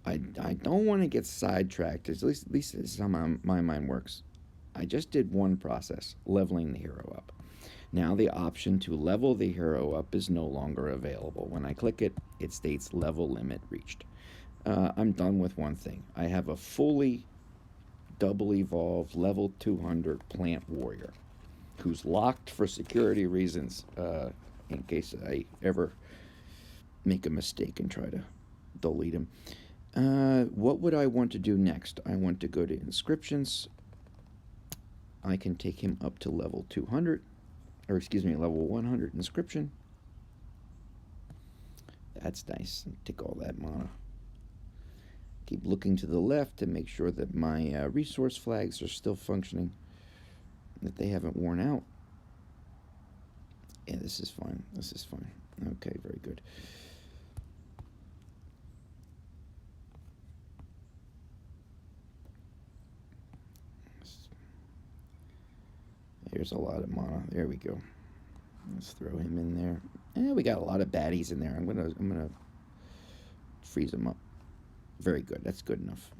I don't want to get sidetracked. At least this is how my mind works. I just did one process, leveling the hero up. Now the option to level the hero up is no longer available. When I click it, it states level limit reached. I'm done with one thing. I have a fully double evolved level 200 plant warrior who's locked for security reasons in case I ever make a mistake and try to delete him. What would I want to do next? I want to go to inscriptions. I can take him up to level 200, or excuse me, level 100 inscription. That's nice. Take all that mana. Keep looking to the left to make sure that my resource flags are still functioning, that they haven't worn out. Yeah, this is fine. This is fine. Okay, very good. Here's a lot of mana. There we go. Let's throw him in there. We got a lot of baddies in there. I'm gonna freeze them up. Very good. That's good enough.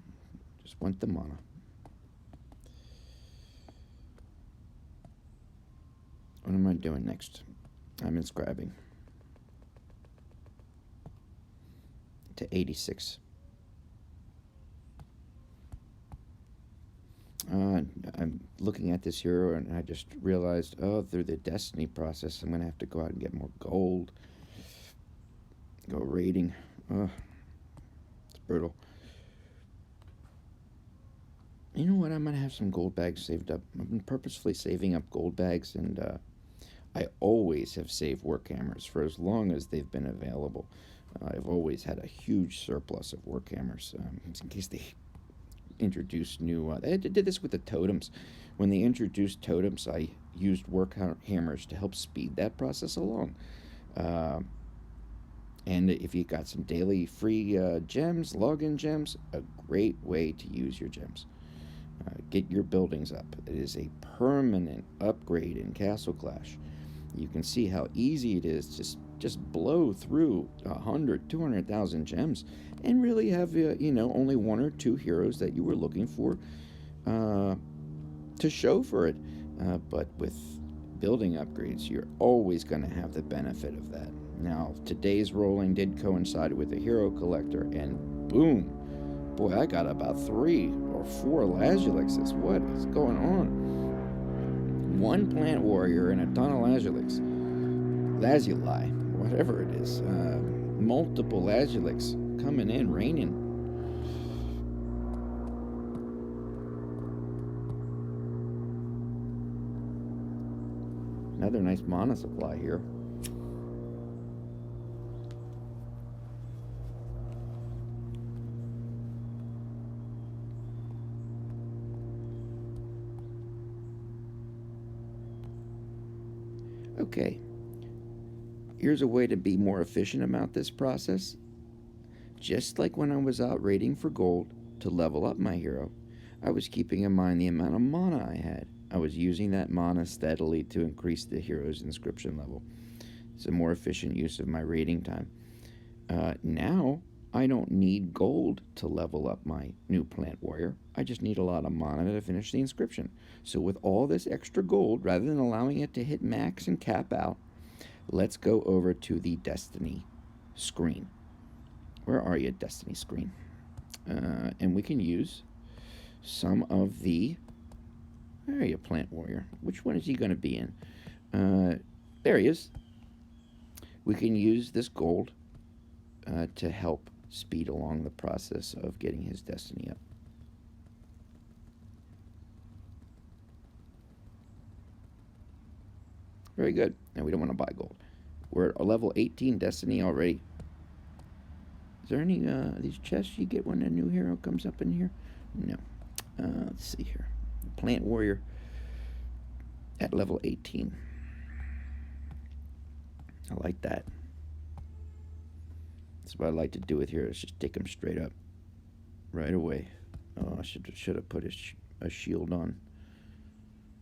Just want the mana. What am I doing next? I'm inscribing to 86. I'm looking at this hero and I just realized, through the destiny process, I'm going to have to go out and get more gold. Go raiding. It's brutal. You know what? I'm going to have some gold bags saved up. I've been purposefully saving up gold bags, and I always have saved work hammers for as long as they've been available. I've always had a huge surplus of work hammers in case they introduced new. They did this with the totems. When they introduced totems, I used work hammers to help speed that process along. And if you got some daily free gems, login gems, a great way to use your gems. Get your buildings up. It is a permanent upgrade in Castle Clash. You can see how easy it is to just blow through 100, 200,000 gems and really have, only one or two heroes that you were looking for to show for it. But with building upgrades, you're always going to have the benefit of that. Now, today's rolling did coincide with a hero collector, and boom, boy, I got about 3 or 4 Lazulixes. What is going on? One plant warrior and a ton of Lazuli, whatever it is. Multiple Lazulix coming in, raining. Another nice mana supply here. Okay, here's a way to be more efficient about this process. Just like when I was out raiding for gold to level up my hero, I was keeping in mind the amount of mana I had. I was using that mana steadily to increase the hero's inscription level. It's a more efficient use of my raiding time. Now, I don't need gold to level up my new plant warrior. I just need a lot of mana to finish the inscription. So with all this extra gold, rather than allowing it to hit max and cap out, let's go over to the Destiny screen. Where are you, Destiny screen? And we can use some of the... Where are you, plant warrior? Which one is he going to be in? There he is. We can use this gold to help speed along the process of getting his destiny up. Very good. Now we don't want to buy gold. We're at a level 18 destiny already. Is there any these chests you get when a new hero comes up in here? No. Let's see here. Plant warrior at level 18. I like that. That's what I like to do with here, is just take him straight up right away. Oh, I should have put a shield on.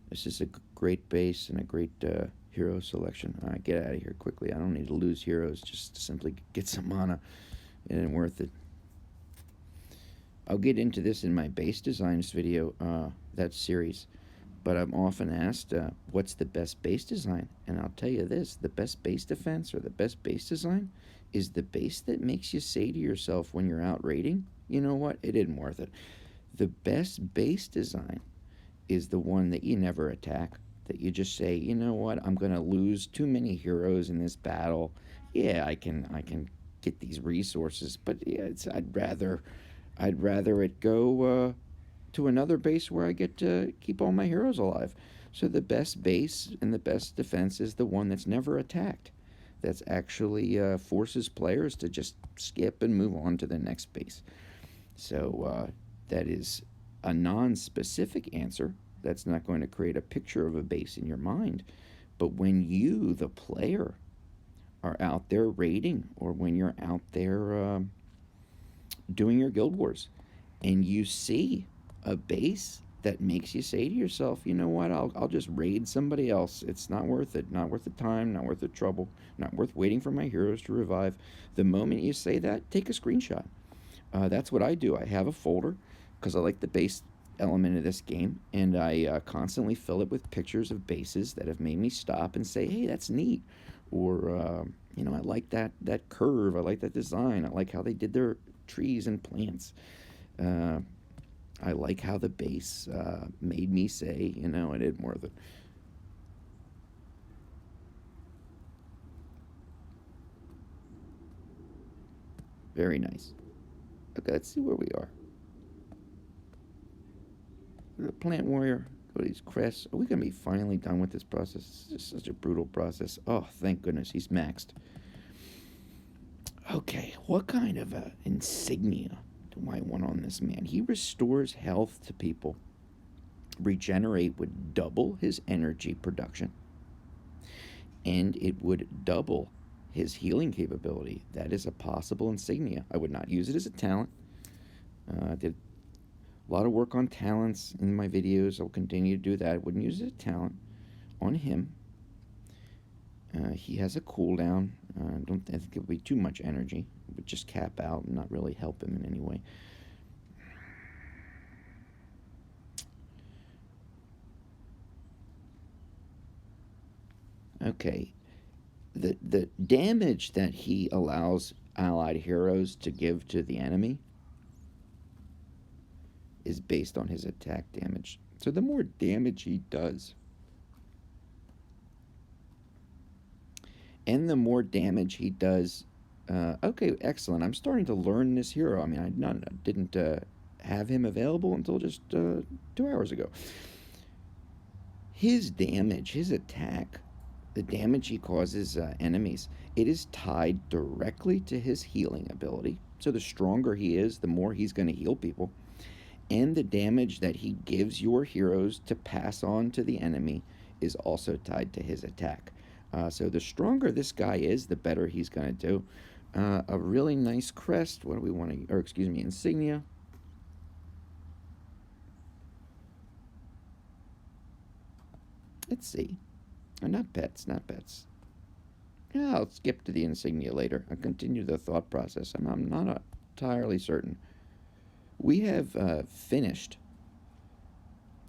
This is a great base and a great hero selection. All right, get out of here quickly. I don't need to lose heroes just to simply get some mana. It ain't worth it. I'll get into this in my base designs video, that series. But I'm often asked, what's the best base design? And I'll tell you this, the best base defense or the best base design is the base that makes you say to yourself when you're out raiding, you know what, it isn't worth it. The best base design is the one that you never attack, that you just say, you know what, I'm going to lose too many heroes in this battle. Yeah, I can get these resources, but yeah, I'd rather it go to another base where I get to keep all my heroes alive. So the best base and the best defense is the one that's never attacked. That's actually forces players to just skip and move on to the next base. So that is a non-specific answer. That's not going to create a picture of a base in your mind. But when you, the player, are out there raiding, or when you're out there doing your guild wars, and you see a base that makes you say to yourself, you know what, I'll just raid somebody else. It's not worth it. Not worth the time, not worth the trouble, not worth waiting for my heroes to revive. The moment you say that, take a screenshot. That's what I do. I have a folder, because I like the base element of this game, and I constantly fill it with pictures of bases that have made me stop and say, hey, that's neat. Or, you know, I like that curve. I like that design. I like how they did their trees and plants. I like how the base made me say, you know, it isn't worth it. Very nice. Okay, let's see where we are. The plant warrior, go to these crests. Are we going to be finally done with this process? This is such a brutal process. Oh, thank goodness, he's maxed. Okay, what kind of insignia do I want on this man? He restores health to people. Regenerate would double his energy production, and it would double his healing capability. That is a possible insignia. I would not use it as a talent. I did a lot of work on talents in my videos. I'll continue to do that. I wouldn't use it as a talent on him. He has a cooldown. I don't think it would be too much energy. It would just cap out and not really help him in any way. Okay. The damage that he allows allied heroes to give to the enemy is based on his attack damage. So the more damage he does, and the more damage he does, okay, excellent. I'm starting to learn this hero. I mean, I didn't have him available until just 2 hours ago. His damage, his attack, the damage he causes enemies, it is tied directly to his healing ability. So the stronger he is, the more he's going to heal people. And the damage that he gives your heroes to pass on to the enemy is also tied to his attack. So the stronger this guy is, the better he's going to do. A really nice crest. What do we want to, or excuse me, insignia. Let's see. Not pets, not pets. Yeah, I'll skip to the insignia later. I'll continue the thought process. I'm not entirely certain. We have finished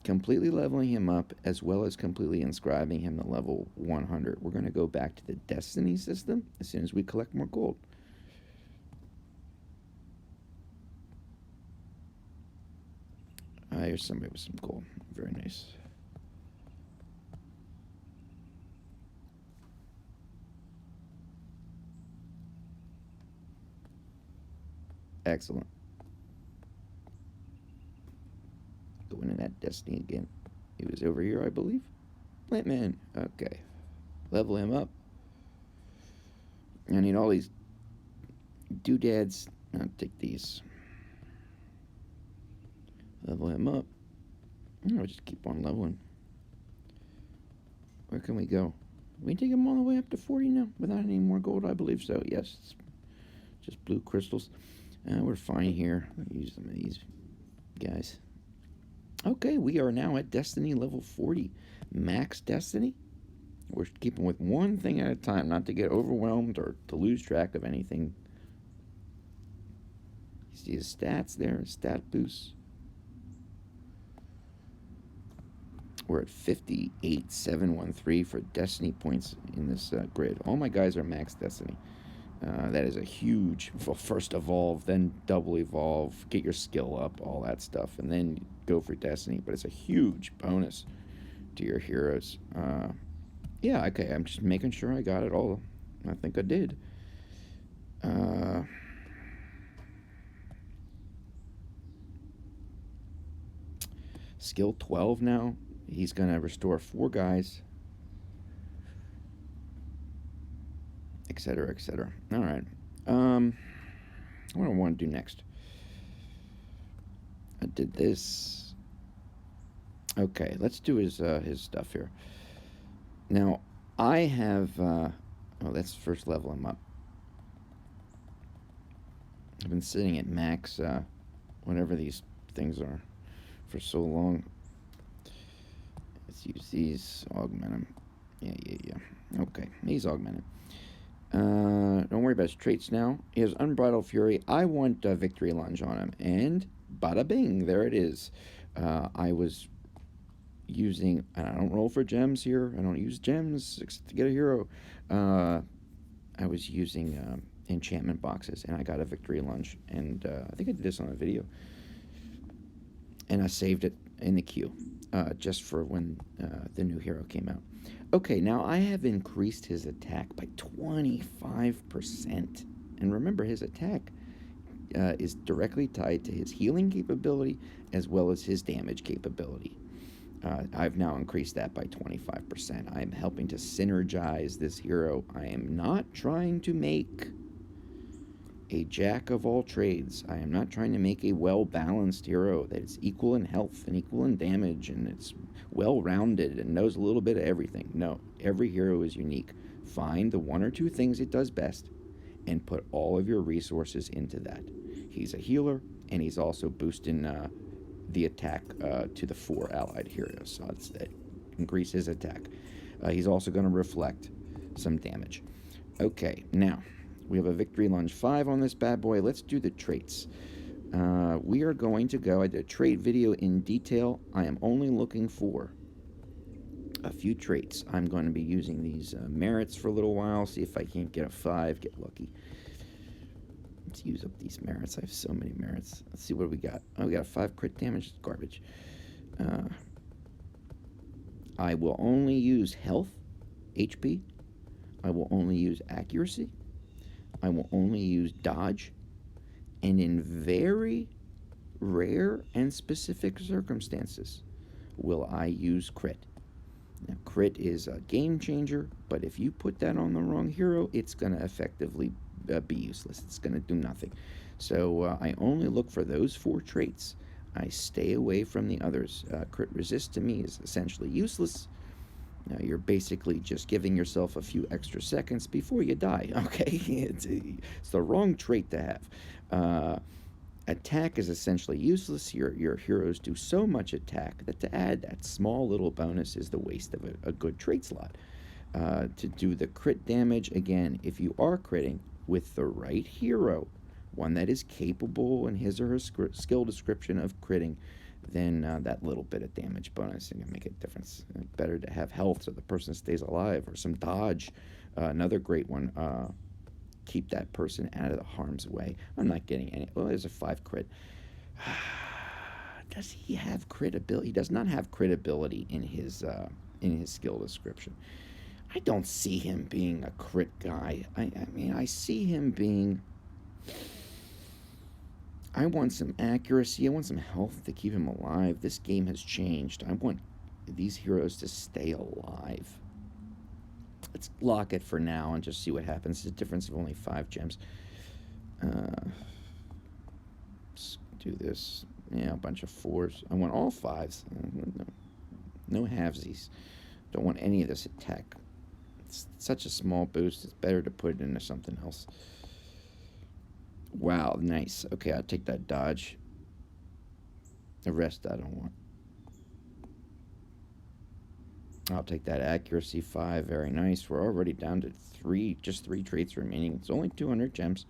completely leveling him up as well as completely inscribing him to level 100. We're going to go back to the destiny system as soon as we collect more gold. Here's somebody with some gold. Very nice. Excellent. Going in that destiny again. He was over here, I believe. Plantman. Okay. Level him up. I need all these doodads. I'll take these. Level him up. I'll just keep on leveling. Where can we go? We take him all the way up to 40 now without any more gold, I believe so. Yes, it's just blue crystals. We're fine here. I'll use some of these guys. Okay, we are now at Destiny level 40. Max Destiny. We're keeping with one thing at a time, not to get overwhelmed or to lose track of anything. You see his stats there, his stat boosts. We're at 58,713 for Destiny points in this grid. All my guys are max Destiny. That is a huge, well, first evolve, then double evolve, get your skill up, all that stuff, and then go for Destiny. But it's a huge bonus to your heroes. Yeah, okay, I'm just making sure I got it all. I think I did. Skill 12 now. He's going to restore 4 guys. Etc., etc. All right. What do I want to do next? I did this. Okay, let's do his stuff here. Now, I have... let's first level him up. I've been sitting at max, whatever these things are, for so long. Let's use these. Augment him. Yeah. Okay, he's augmented. Don't worry about his traits now. He has Unbridled Fury. I want Victory Lunge on him. And bada bing, there it is. I was using, and I don't roll for gems here. I don't use gems to get a hero. I was using enchantment boxes, and I got a Victory Lunge. And I think I did this on a video. And I saved it in the queue just for when the new hero came out. Okay, now I have increased his attack by 25%. And remember, his attack is directly tied to his healing capability as well as his damage capability. I've now increased that by 25%. I am helping to synergize this hero. I am not trying to make a jack of all trades. I am not trying to make a well-balanced hero that is equal in health and equal in damage and it's well-rounded and knows a little bit of everything. No, every hero is unique. Find the 1 or 2 things it does best and put all of your resources into that. He's a healer, and he's also boosting the attack to the 4 allied heroes, so that increase his attack. He's also going to reflect some damage. Okay, now we have a Victory Lunge 5 on this bad boy. Let's do the traits. We are going to go. I did a trait video in detail. I am only looking for a few traits. I'm going to be using these merits for a little while. See if I can't get a 5. Get lucky. Let's use up these merits. I have so many merits. Let's see what we got. Oh, we got a 5 crit damage. Garbage. I will only use health, HP. I will only use accuracy. I will only use dodge. And in very rare and specific circumstances will I use crit. Now, crit is a game changer, but if you put that on the wrong hero, it's going to effectively be useless. It's going to do nothing. So I only look for those 4 traits. I stay away from the others. Crit resist to me is essentially useless. Now you're basically just giving yourself a few extra seconds before you die. Okay, it's the wrong trait to have. Attack is essentially useless. Your heroes do so much attack that to add that small little bonus is the waste of a good trait slot. To do the crit damage, again, if you are critting with the right hero, one that is capable in his or her skill description of critting, then that little bit of damage bonus can make a difference. Better to have health so the person stays alive, or some dodge. Another great one. Keep that person out of the harm's way. I'm not getting any. Oh, there's a 5 crit. Does he have crit ability? He does not have crit ability in his skill description. I don't see him being a crit guy. I mean, I see him being. I want some accuracy. I want some health to keep him alive. This game has changed. I want these heroes to stay alive. Let's lock it for now and just see what happens. It's a difference of only 5 gems. Let's do this. Yeah, a bunch of 4s. I want all 5s. No halvesies. Don't want any of this attack. It's such a small boost. It's better to put it into something else. Wow, nice. Okay, I'll take that dodge. The rest I don't want. I'll take that accuracy 5. Very nice. We're already down to 3, just 3 traits remaining. It's only 200 gems.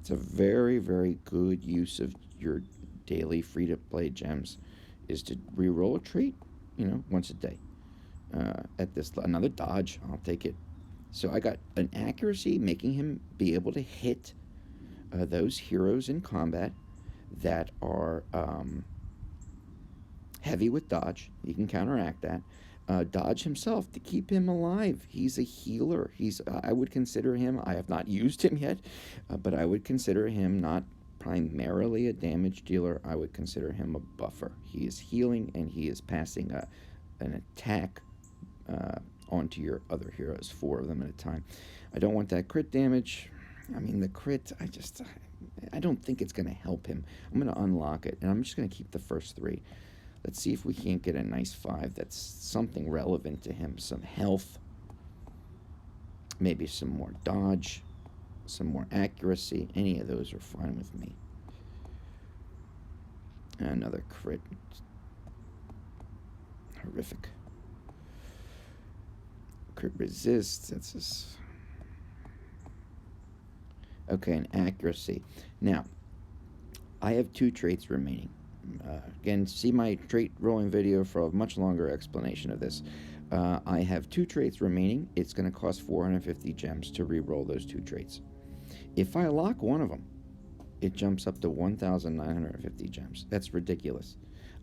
It's a very, very good use of your daily free-to-play gems, is to re-roll a trait, once a day. At this, another dodge, I'll take it. So I got an accuracy, making him be able to hit those heroes in combat that are heavy with dodge. You can counteract that. Dodge himself to keep him alive. He's a healer. I would consider him, I have not used him yet, but I would consider him not primarily a damage dealer. I would consider him a buffer. He is healing, and he is passing an attack onto your other heroes, 4 of them at a time. I don't want that crit damage. I mean, the crit, I don't think it's going to help him. I'm going to unlock it, and I'm just going to keep the first 3. Let's see if we can't get a nice 5 that's something relevant to him. Some health, maybe some more dodge, some more accuracy. Any of those are fine with me. Another crit. Horrific. Crit resist. That's just... Okay, an accuracy. Now, I have 2 traits remaining. Again, see my trait rolling video for a much longer explanation of this. I have 2 traits remaining. It's going to cost 450 gems to re-roll those 2 traits. If I lock one of them, it jumps up to 1,950 gems. That's ridiculous.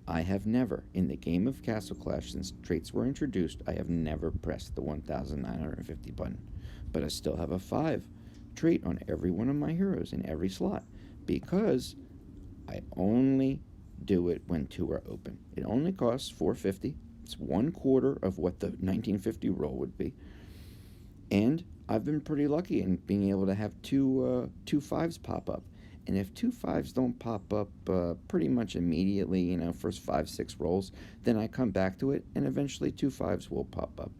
I have never, in the game of Castle Clash, since traits were introduced, I have never pressed the 1,950 button. But I still have a 5 trait on every one of my heroes in every slot, because I only do it when 2 are open. It only costs 450. It's 1/4 of what the 1950 roll would be. And I've been pretty lucky in being able to have two 5s pop up. And if 2 5s don't pop up pretty much immediately, first 5, 6 rolls, then I come back to it, and eventually 2 5s will pop up.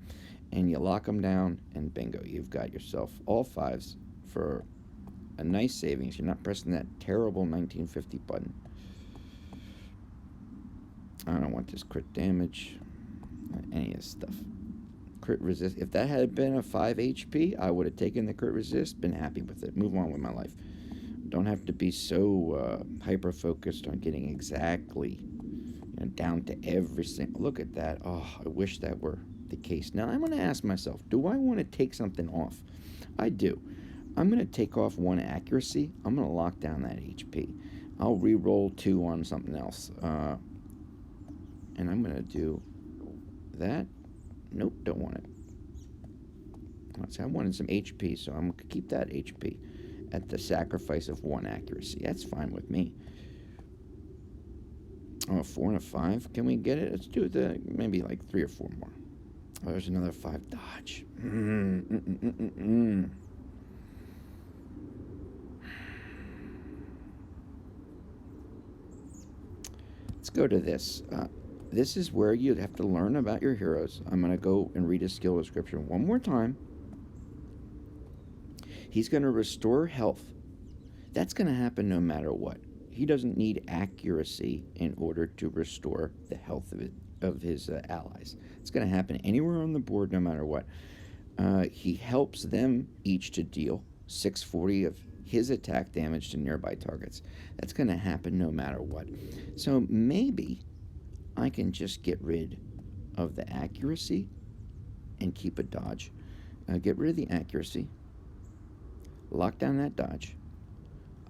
And you lock them down, and bingo, you've got yourself all 5s for a nice savings. You're not pressing that terrible 1950 button. I don't want this crit damage, any of this stuff. Crit resist. If that had been a 5 HP, I would have taken the crit resist, been happy with it, move on with my life. Don't have to be so hyper-focused on getting exactly down to every single... Look at that. Oh, I wish that were the case. Now, I'm going to ask myself, do I want to take something off? I do. I'm going to take off 1 accuracy. I'm going to lock down that HP. I'll re-roll 2 on something else. And I'm going to do that. Nope, don't want it. Let's see, I wanted some HP, so I'm going to keep that HP at the sacrifice of 1 accuracy. That's fine with me. Oh, 4 and a 5. Can we get it? Let's do maybe like 3 or 4 more. Oh, there's another 5 dodge. Let's go to this. this is where you have to learn about your heroes. I'm going to go and read his skill description one more time. He's going to restore health. That's going to happen no matter what. He doesn't need accuracy in order to restore the health of his allies. It's going to happen anywhere on the board, no matter what. He helps them each to deal 640 of his attack damage to nearby targets. That's going to happen no matter what. So maybe I can just get rid of the accuracy and keep a dodge. Get rid of the accuracy. Lock down that dodge.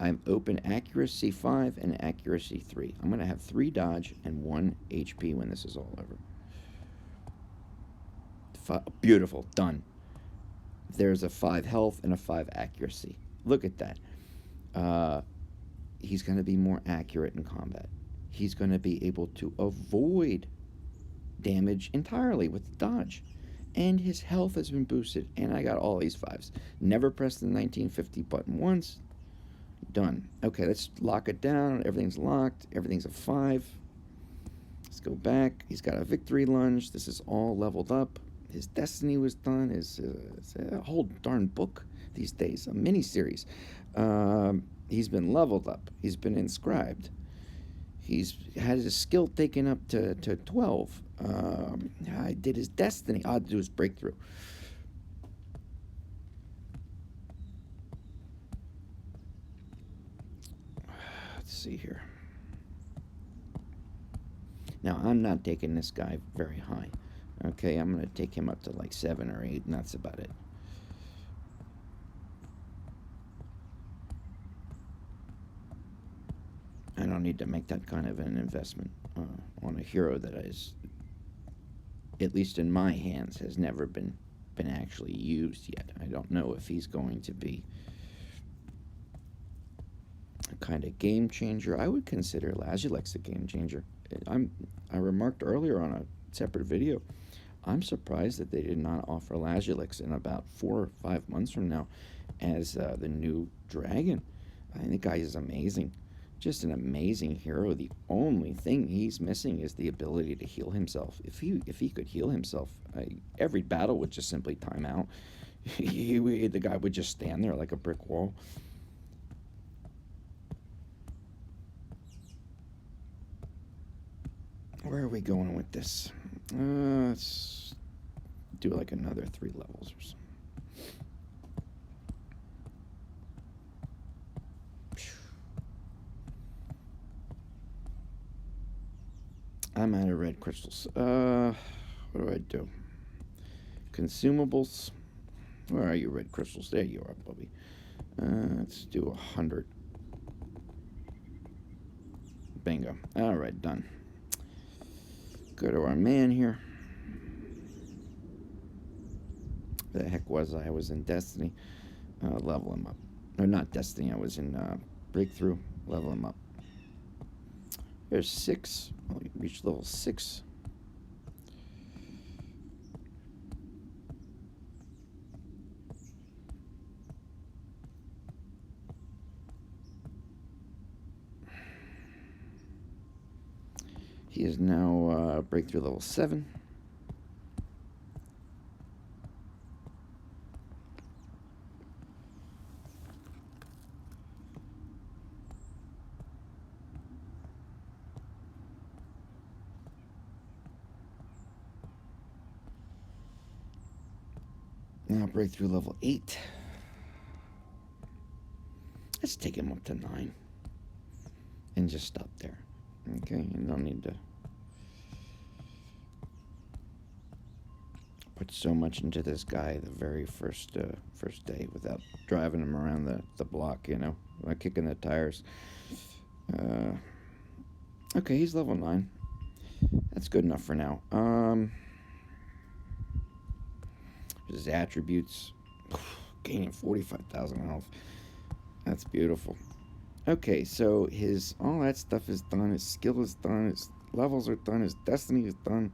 I'm open accuracy 5 and accuracy 3. I'm going to have 3 dodge and 1 HP when this is all over. Beautiful. Done. There's a 5 health and a 5 accuracy. Look at that. He's going to be more accurate in combat. He's going to be able to avoid damage entirely with the dodge. And his health has been boosted. And I got all these 5s. Never pressed the 1950 button once. Done. Okay, let's lock it down. Everything's locked. Everything's a 5. Let's go back. He's got a victory lunge. This is all leveled up. His destiny was done. It's a whole darn book these days, a mini-series. He's been leveled up. He's been inscribed. He's had his skill taken up to 12. I did his destiny. All I had to do his breakthrough. Let's see here. Now, I'm not taking this guy very high. Okay, I'm going to take him up to like 7 or 8, and that's about it. I don't need to make that kind of an investment on a hero that is, at least in my hands, has never been actually used yet. I don't know if he's going to be a kind of game changer. I would consider Lazulix a game changer. I remarked earlier on a separate video, I'm surprised that they did not offer Lazulix in about 4 or 5 months from now as the new dragon. I think the guy is amazing. Just an amazing hero. The only thing he's missing is the ability to heal himself. If he could heal himself, every battle would just simply time out. The guy would just stand there like a brick wall. Where are we going with this? Let's do like another 3 levels or something. I'm out of red crystals. What do I do? Consumables. Where are you, red crystals? There you are, Bubby. Let's do 100. Bingo. All right, done. Go to our man here. The heck was I? I was in Destiny. Level him up. Or not Destiny. I was in Breakthrough. Level him up. There's 6. Well, you reach level 6. He is now Breakthrough level 7. Now Breakthrough level 8. Let's take him up to 9. And just stop there. Okay, you don't need to put so much into this guy the very first day without driving him around the block, like kicking the tires. Okay, he's level 9. That's good enough for now. His attributes, gaining 45,000 health. That's beautiful. Okay, so all that stuff is done. His skill is done. His levels are done. His destiny is done.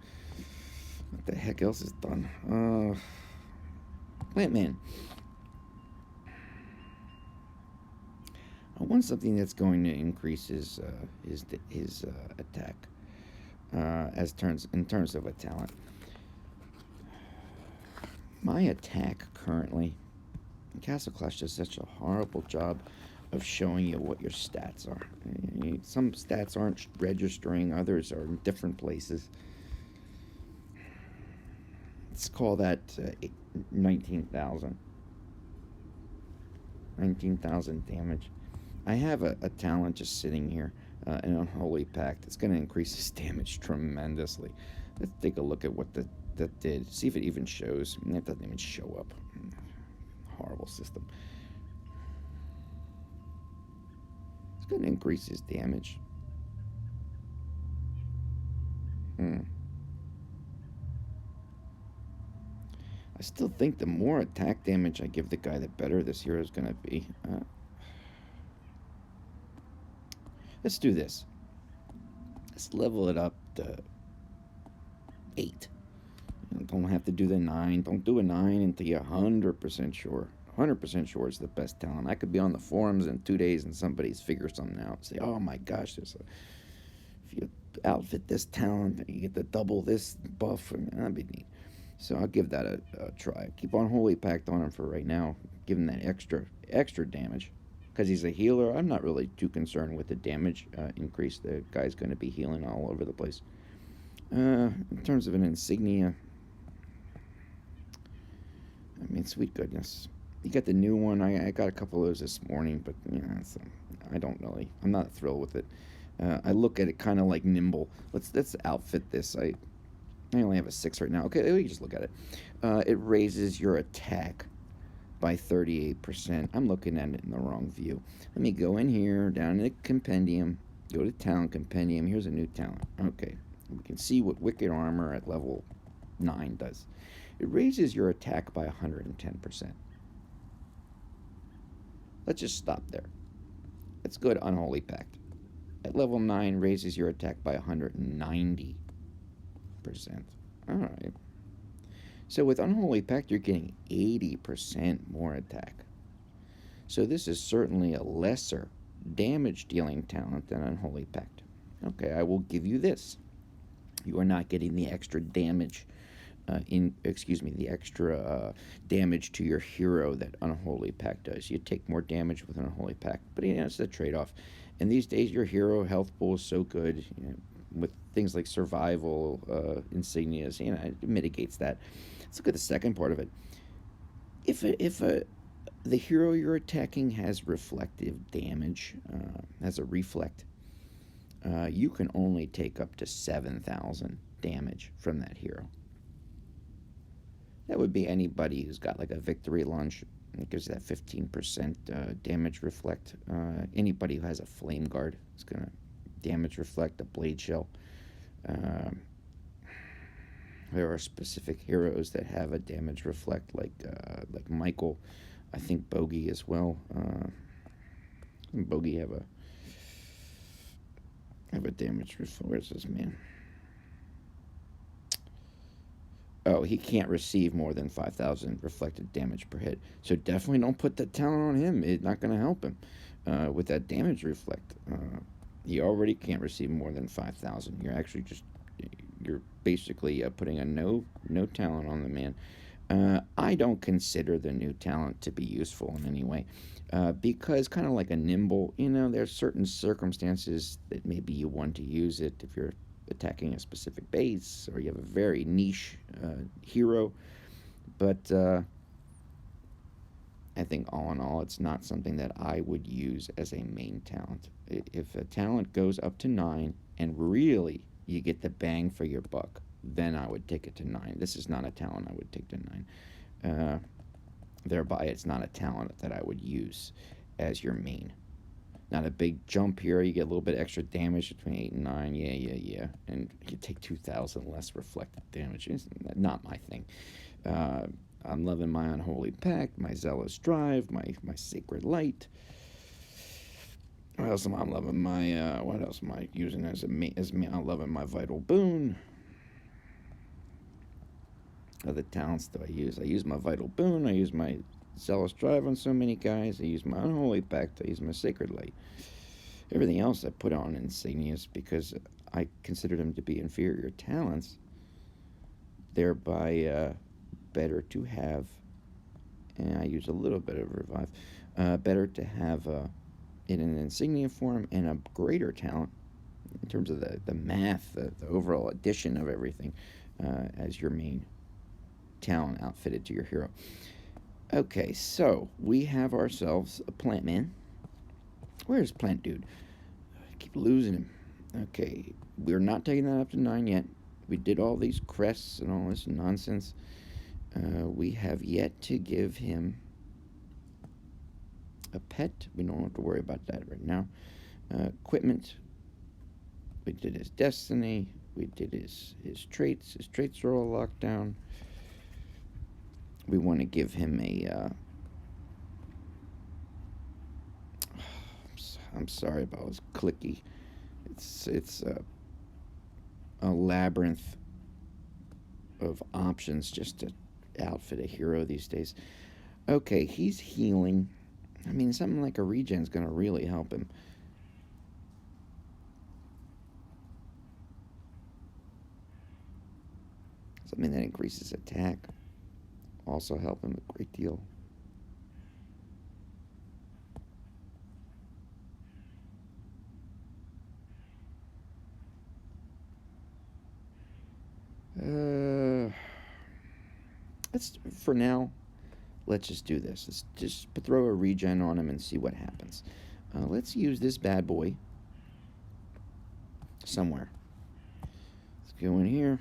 What the heck else is done? Plant Man. I want something that's going to increase his attack. in terms of a talent. My attack currently, Castle Clash does such a horrible job of showing you what your stats are. Some stats aren't registering, others are in different places. Let's call that 19,000. 19,000 damage. I have a talent just sitting here, an Unholy Pact. It's going to increase his damage tremendously. Let's take a look at what that did. See if it even shows. It doesn't even show up. Horrible system. It's going to increase his damage. I still think the more attack damage I give the guy, the better this hero is going to be. Let's do this. Let's level it up to 8. Don't have to do the 9. Don't do a 9 until you're 100% sure. 100% sure it's the best talent. I could be on the forums in 2 days and somebody's figure something out and say, oh my gosh, if you outfit this talent, you get to double this buff. That'd be neat. So I'll give that a try. Keep Unholy Pact on him for right now. Give him that extra damage. Because he's a healer, I'm not really too concerned with the damage increase. The guy's going to be healing all over the place. In terms of an insignia, I mean, sweet goodness. You got the new one. I got a couple of those this morning, but I don't really. I'm not thrilled with it. I look at it kind of like Nimble. Let's outfit this. I only have a 6 right now. Okay, we can just look at it. It raises your attack by 38%. I'm looking at it in the wrong view. Let me go in here, down in the compendium, go to talent compendium. Here's a new talent. Okay, we can see what Wicked Armor at level 9 does. It raises your attack by 110%. Let's just stop there. Let's go to Unholy Pact. At level 9, raises your attack by 190%. Alright. So with Unholy Pact, you're getting 80% more attack. So this is certainly a lesser damage-dealing talent than Unholy Pact. Okay, I will give you this. You are not getting the extra damage, the extra damage to your hero that Unholy Pact does. You take more damage with Unholy Pact, but it's the trade-off. And these days, your hero health pool is so good, with things like survival insignias, it mitigates that. Let's look at the second part of it. If the hero you're attacking has reflective damage, has a reflect, you can only take up to 7,000 damage from that hero. That would be anybody who's got like a victory lunge. It gives that 15% damage reflect. Anybody who has a flame guard is going to damage reflect, a blade shell. There are specific heroes that have a damage reflect, like Michael. I think Bogey as well. Bogey have a damage reflect. Where's this man? Oh, he can't receive more than 5,000 reflected damage per hit. So definitely don't put that talent on him. It's not going to help him with that damage reflect. He already can't receive more than 5,000. You're basically putting a no talent on the man. I don't consider the new talent to be useful in any way because kind of like a Nimble, there's certain circumstances that maybe you want to use it if you're attacking a specific base or you have a very niche hero, but I think all in all it's not something that I would use as a main talent. If a talent goes up to 9 and really you get the bang for your buck, then I would take it to 9. This is not a talent I would take to 9. Thereby it's not a talent that I would use as your main. Not a big jump here. You get a little bit extra damage between 8 and 9. Yeah. And you take 2,000 less reflected damage. It's not my thing. I'm loving my Unholy Pact, my Zealous Drive, my Sacred Light. What else am I loving? What else am I using as me? I'm loving my Vital Boon. Other talents do I use? I use my Vital Boon. I use my Zealous Drive on so many guys. I use my Unholy Pact. I use my Sacred Light. Everything else I put on insignias because I consider them to be inferior talents, thereby better to have, and I use a little bit of revive, better to have in an insignia form and a greater talent in terms of the math, the overall addition of everything as your main talent outfitted to your hero. Okay, so we have ourselves a plant man. Where's plant dude? I keep losing him. Okay, we're not taking that up to 9 yet. We did all these crests and all this nonsense. We have yet to give him a pet. We don't have to worry about that right now. Equipment. We did his destiny. We did his traits. His traits are all locked down. We want to give him a... I'm sorry about his clicky. It's a labyrinth of options just to outfit a hero these days. Okay, he's healing. I mean, something like a regen's going to really help him. Something that increases attack also help him a great deal. For now, let's just do this. Let's just throw a regen on him and see what happens. Let's use this bad boy somewhere. Let's go in here.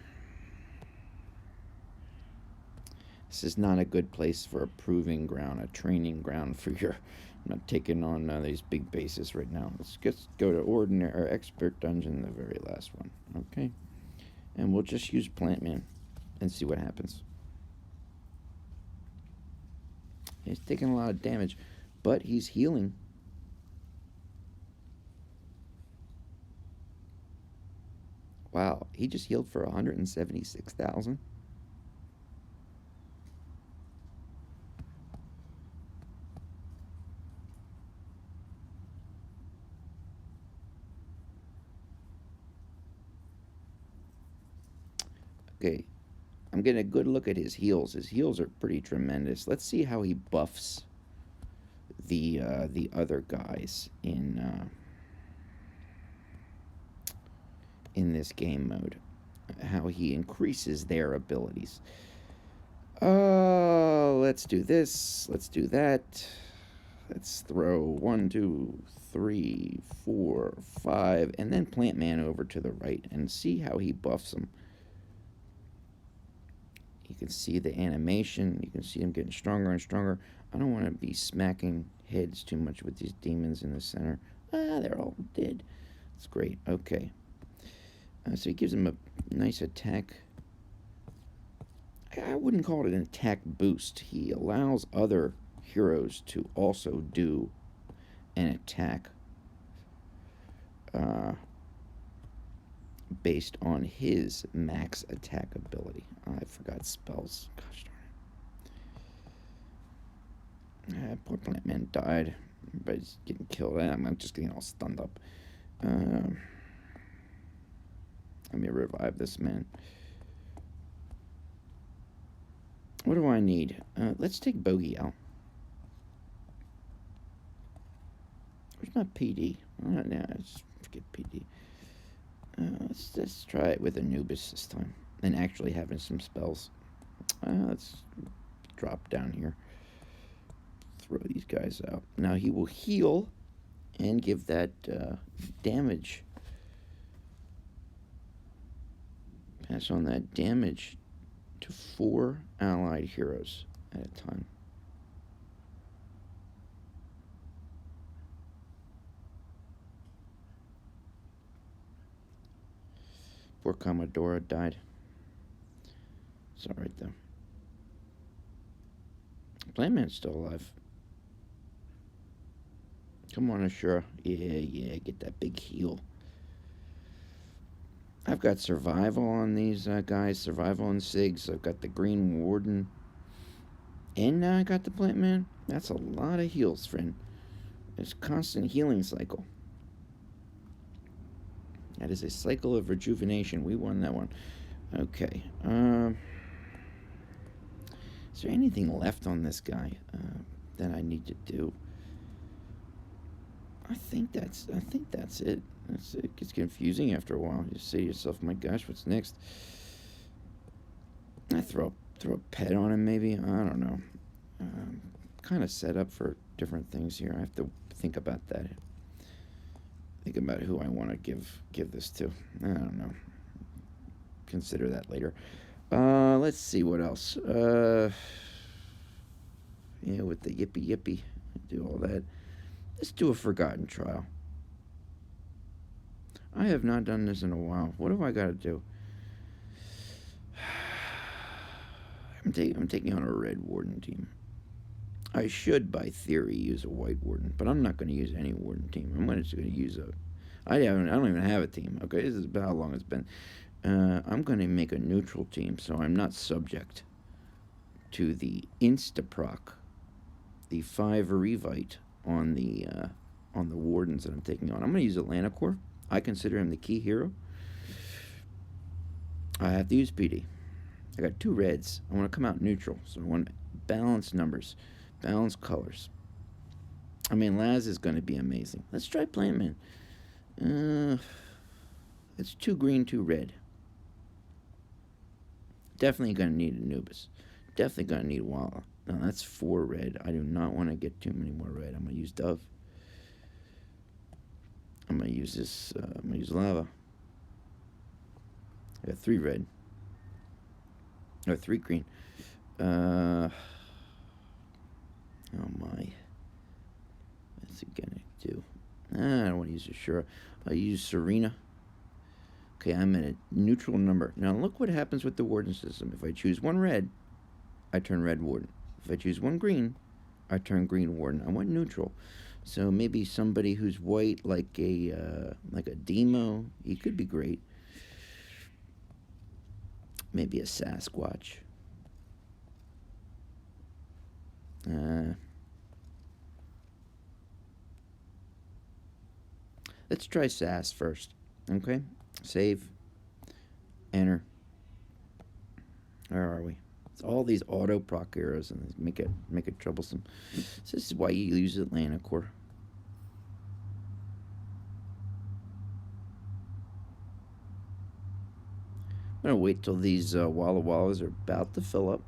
This is not a good place for a proving ground, a training ground for your... I'm not taking on these big bases right now. Let's just go to ordinary or expert dungeon, the very last one. Okay. And we'll just use Plant Man and see what happens. He's taking a lot of damage, but he's healing. Wow, he just healed for 176,000. Okay, I'm getting a good look at his heals. His heals are pretty tremendous. Let's see how he buffs the other guys in this game mode. How he increases their abilities. Let's do this. Let's do that. Let's throw 1, 2, 3, 4, 5, and then Plant Man over to the right and see how he buffs them. You can see the animation. You can see him getting stronger and stronger. I don't want to be smacking heads too much with these demons in the center. They're all dead. That's great. Okay. So he gives him a nice attack. I wouldn't call it an attack boost. He allows other heroes to also do an attack based on his max attack ability. I forgot spells. Gosh darn it. Poor Plant Man died. Everybody's getting killed. I'm just getting all stunned up. Let me revive this man. What do I need? Let's take Bogey out. Where's my PD? Let's forget PD. Let's try it with Anubis this time. And actually having some spells. Let's drop down here. Throw these guys out. Now he will heal and give that damage. Pass on that damage to 4 allied heroes at a time. Poor Commodora died. It's alright though. Plant Man's still alive. Come on, Ashura. Yeah, get that big heal. I've got survival on these guys, survival on SIGs. I've got the Green Warden. And now I got the Plant Man. That's a lot of heals, friend. It's a constant healing cycle. That is a cycle of rejuvenation. We won that one. Okay. Is there anything left on this guy that I need to do? I think that's it. It gets confusing after a while. You say to yourself, "My gosh, what's next?" I throw a pet on him, maybe. I don't know. Kind of set up for different things here. I have to think about that. Think about who I want to give this to. I don't know. Consider that later. Let's see what else. With the yippee, do all that. Let's do a forgotten trial. I have not done this in a while. What do I got to do? I'm taking on a red warden team. I should, by theory, use a white warden, but I'm not going to use any warden team. I'm just going to use I don't even have a team. Okay, this is about how long it's been. I'm going to make a neutral team, so I'm not subject to the insta-proc, the 5 Revite on the wardens that I'm taking on. I'm going to use Atlanta Core. I consider him the key hero. I have to use PD. I got 2 reds. I want to come out neutral, so I want balanced numbers, balanced colors. I mean, Laz is going to be amazing. Let's try Plant Man. It's 2 green, 2 red. Definitely going to need Anubis. Definitely going to need Walla. Now, that's 4 red. I do not want to get too many more red. I'm going to use Dove. I'm going to use this. I'm going to use Lava. I got 3 red. Or 3 green. Oh my. What's it going to do? I don't want to use Ashura. I'll use Serena. Okay, I'm at a neutral number. Now look what happens with the warden system. If I choose 1 red, I turn red warden. If I choose 1 green, I turn green warden. I want neutral. So maybe somebody who's white, like a Demo, he could be great. Maybe a Sasquatch. Let's try Sass first. Okay? Save. Enter. Where are we? It's all these auto proc arrows and make it troublesome. So this is why you use Atlanta Core. I'm gonna wait till these Walla Wallas are about to fill up.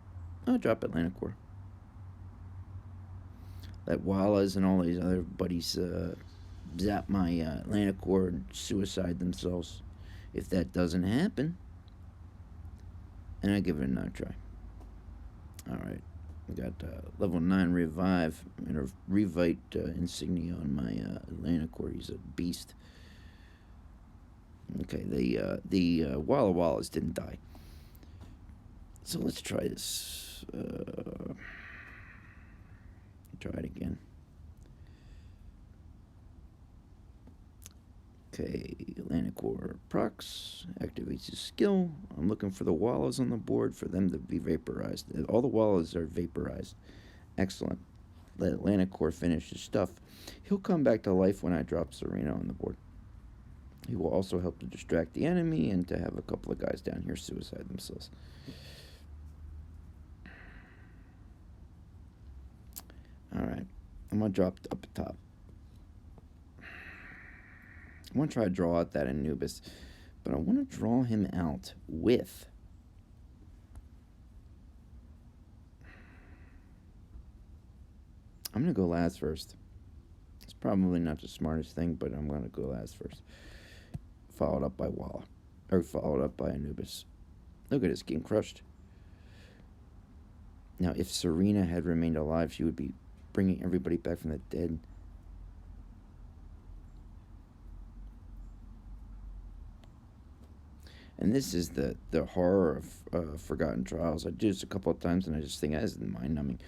I'll drop Atlanta Core. Let Wallas and all these other buddies zap my Atlanta Core and suicide themselves. If that doesn't happen, and I give it another try. Alright, I got level 9 Revive and a Revite insignia on my Atlanta Core. He's a beast. Okay, the Walla Wallas didn't die. So let's try this. Try it again. Okay, Atlanta Core procs, activates his skill. I'm looking for the Wallas on the board for them to be vaporized. All the Wallas are vaporized. Excellent. Let Atlanta Core finish his stuff. He'll come back to life when I drop Serena on the board. He will also help to distract the enemy and to have a couple of guys down here suicide themselves. Alright, I'm going to drop up top. I want to try to draw out that Anubis, but I want to draw him out with I'm going to go Laz first. It's probably not the smartest thing, but I'm going to go Laz first. Followed up by Walla. Or followed up by Anubis. Look at this, getting crushed. Now, if Serena had remained alive, she would be bringing everybody back from the dead. And this is the horror of Forgotten Trials. I do this a couple of times, and I just think that is mind-numbing.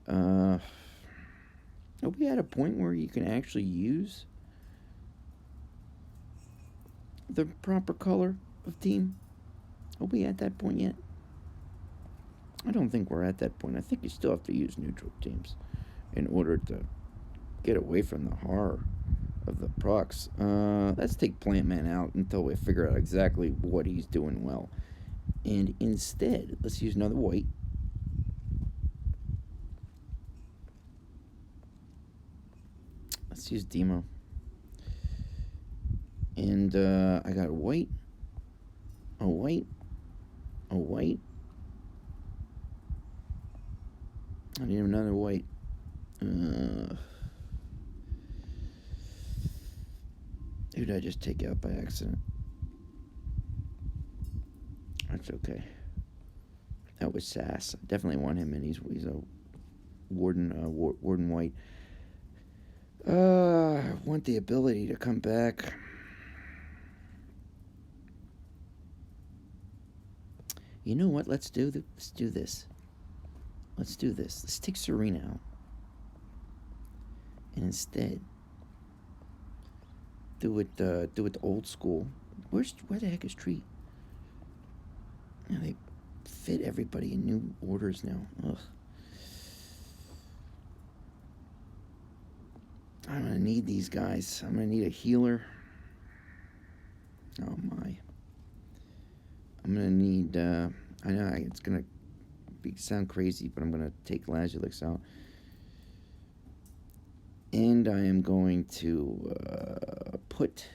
Are we at a point where you can actually use the proper color of team? Are we at that point yet? I don't think we're at that point. I think you still have to use neutral teams in order to get away from the horror of the procs. Let's take Plant Man out until we figure out exactly what he's doing well. And instead, let's use another white. Let's use Demo. And I got a white, a white, a white. I need another white. Who did I just take out by accident? That's okay. That was Sass. I definitely want him, and he's a Warden White. I want the ability to come back. You know what? Let's do this. Let's do this. Let's take Serena out, and instead do it the old school. Where the heck is Tree? Now they fit everybody in new orders now. Ugh. I'm gonna need these guys. I'm gonna need a healer. Oh my. I'm gonna need. I know it's gonna sound crazy, but I'm gonna take Lazulix out, and I am going to put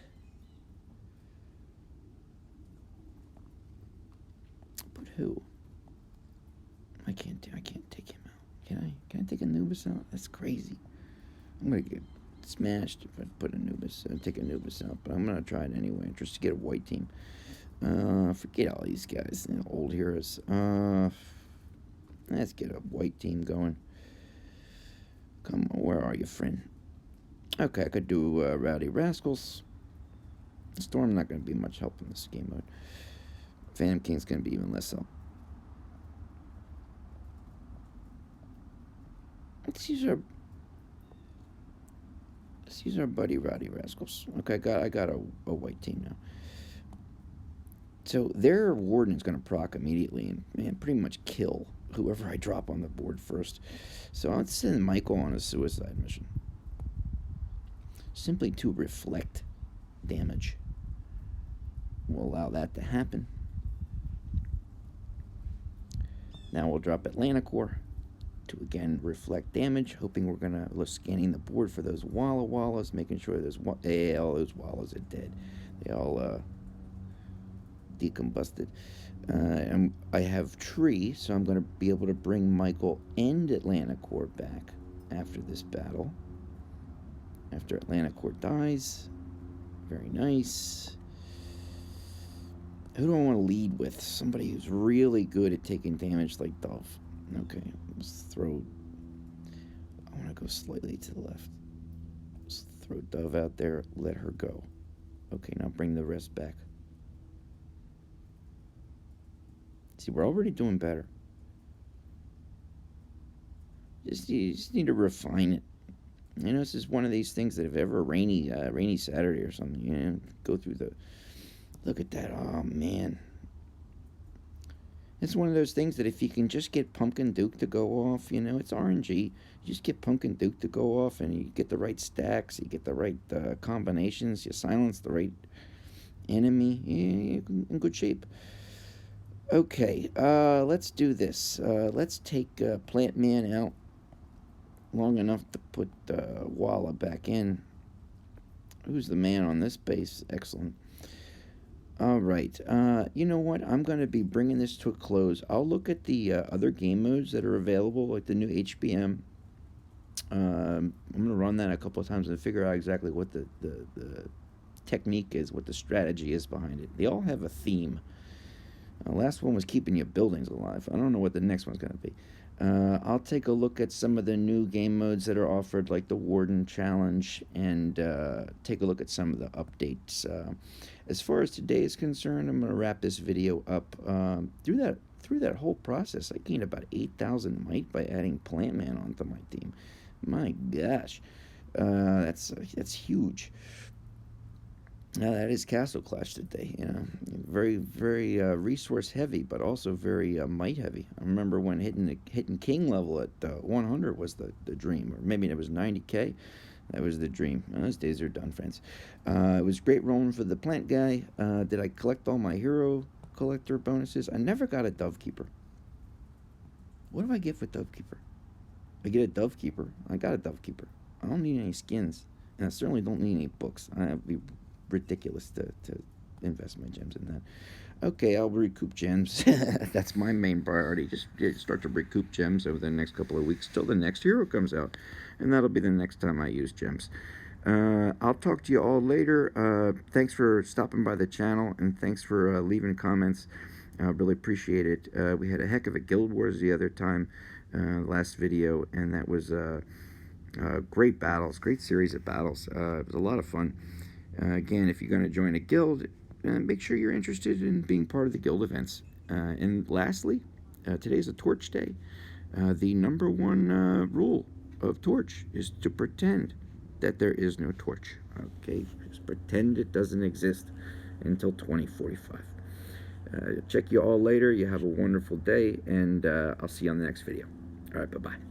who? I can't take him out. Can I? Can I take Anubis out? That's crazy. I'm gonna get smashed if I put Anubis. Take Anubis out, but I'm gonna try it anyway, just to get a white team. Forget all these guys, old heroes. Let's get a white team going. Come on, where are you, friend? Okay, I could do Rowdy Rascals. Storm not going to be much help in this game mode. Phantom King's going to be even less help. Let's use our buddy Rowdy Rascals. Okay, I got a white team now. So their Warden's going to proc immediately and pretty much kill whoever I drop on the board first. So I'll send Michael on a suicide mission, simply to reflect damage. We'll allow that to happen. Now we'll drop Atlanticor to again reflect damage, hoping we're gonna scanning the board for those Walla Wallas, making sure all those Wallas are dead. They all decombusted. And I have Tree, so I'm going to be able to bring Michael and Atlanticor back after this battle. After Atlanticor dies. Very nice. Who do I want to lead with? Somebody who's really good at taking damage like Dove. Okay, let's throw... I want to go slightly to the left. Let's throw Dove out there, let her go. Okay, now bring the rest back. See, we're already doing better. You just need to refine it. You know, this is one of these things that if ever rainy Saturday or something, you know, go through the... Look at that. Oh, man. It's one of those things that if you can just get Pumpkin Duke to go off, you know, it's RNG. You just get Pumpkin Duke to go off and you get the right stacks, you get the right combinations, you silence the right enemy, you're in good shape. Okay, let's do this. Let's take Plant Man out long enough to put Walla back in. Who's the man on this base? Excellent. All right. You know what? I'm going to be bringing this to a close. I'll look at the other game modes that are available, like the new HBM. I'm going to run that a couple of times and figure out exactly what the technique is, what the strategy is behind it. They all have a theme. Last one was keeping your buildings alive. I don't know what the next one's going to be. I'll take a look at some of the new game modes that are offered, like the Warden Challenge, and take a look at some of the updates. As far as today is concerned, I'm going to wrap this video up. Through that whole process, I gained about 8,000 might by adding Plant Man onto my team. My gosh, that's huge. Now that is Castle Clash today, you know, very, very resource heavy, but also very might heavy. I remember when hitting King level at 100 was the dream, or maybe it was 90k. That was the dream. Those days are done, friends. It was great rolling for the plant guy. Did I collect all my hero collector bonuses? I never got a Dove Keeper. What do I get for Dove Keeper? I get a Dove Keeper. I got a Dove Keeper. I don't need any skins. And I certainly don't need any books. It'd be ridiculous to invest my gems in that. Okay, I'll recoup gems. That's my main priority. Just start to recoup gems over the next couple of weeks till the next hero comes out. And that'll be the next time I use gems. I'll talk to you all later. Thanks for stopping by the channel, and thanks for leaving comments. I really appreciate it. We had a heck of a Guild Wars the other time, last video, and that was great battles, great series of battles. It was a lot of fun. Again, if you're going to join a guild, make sure you're interested in being part of the guild events. And lastly, today's a Torch Day. The #1 rule of Torch is to pretend that there is no torch. Okay, just pretend it doesn't exist until 2045. Check you all later. You have a wonderful day, and I'll see you on the next video. All right, bye-bye.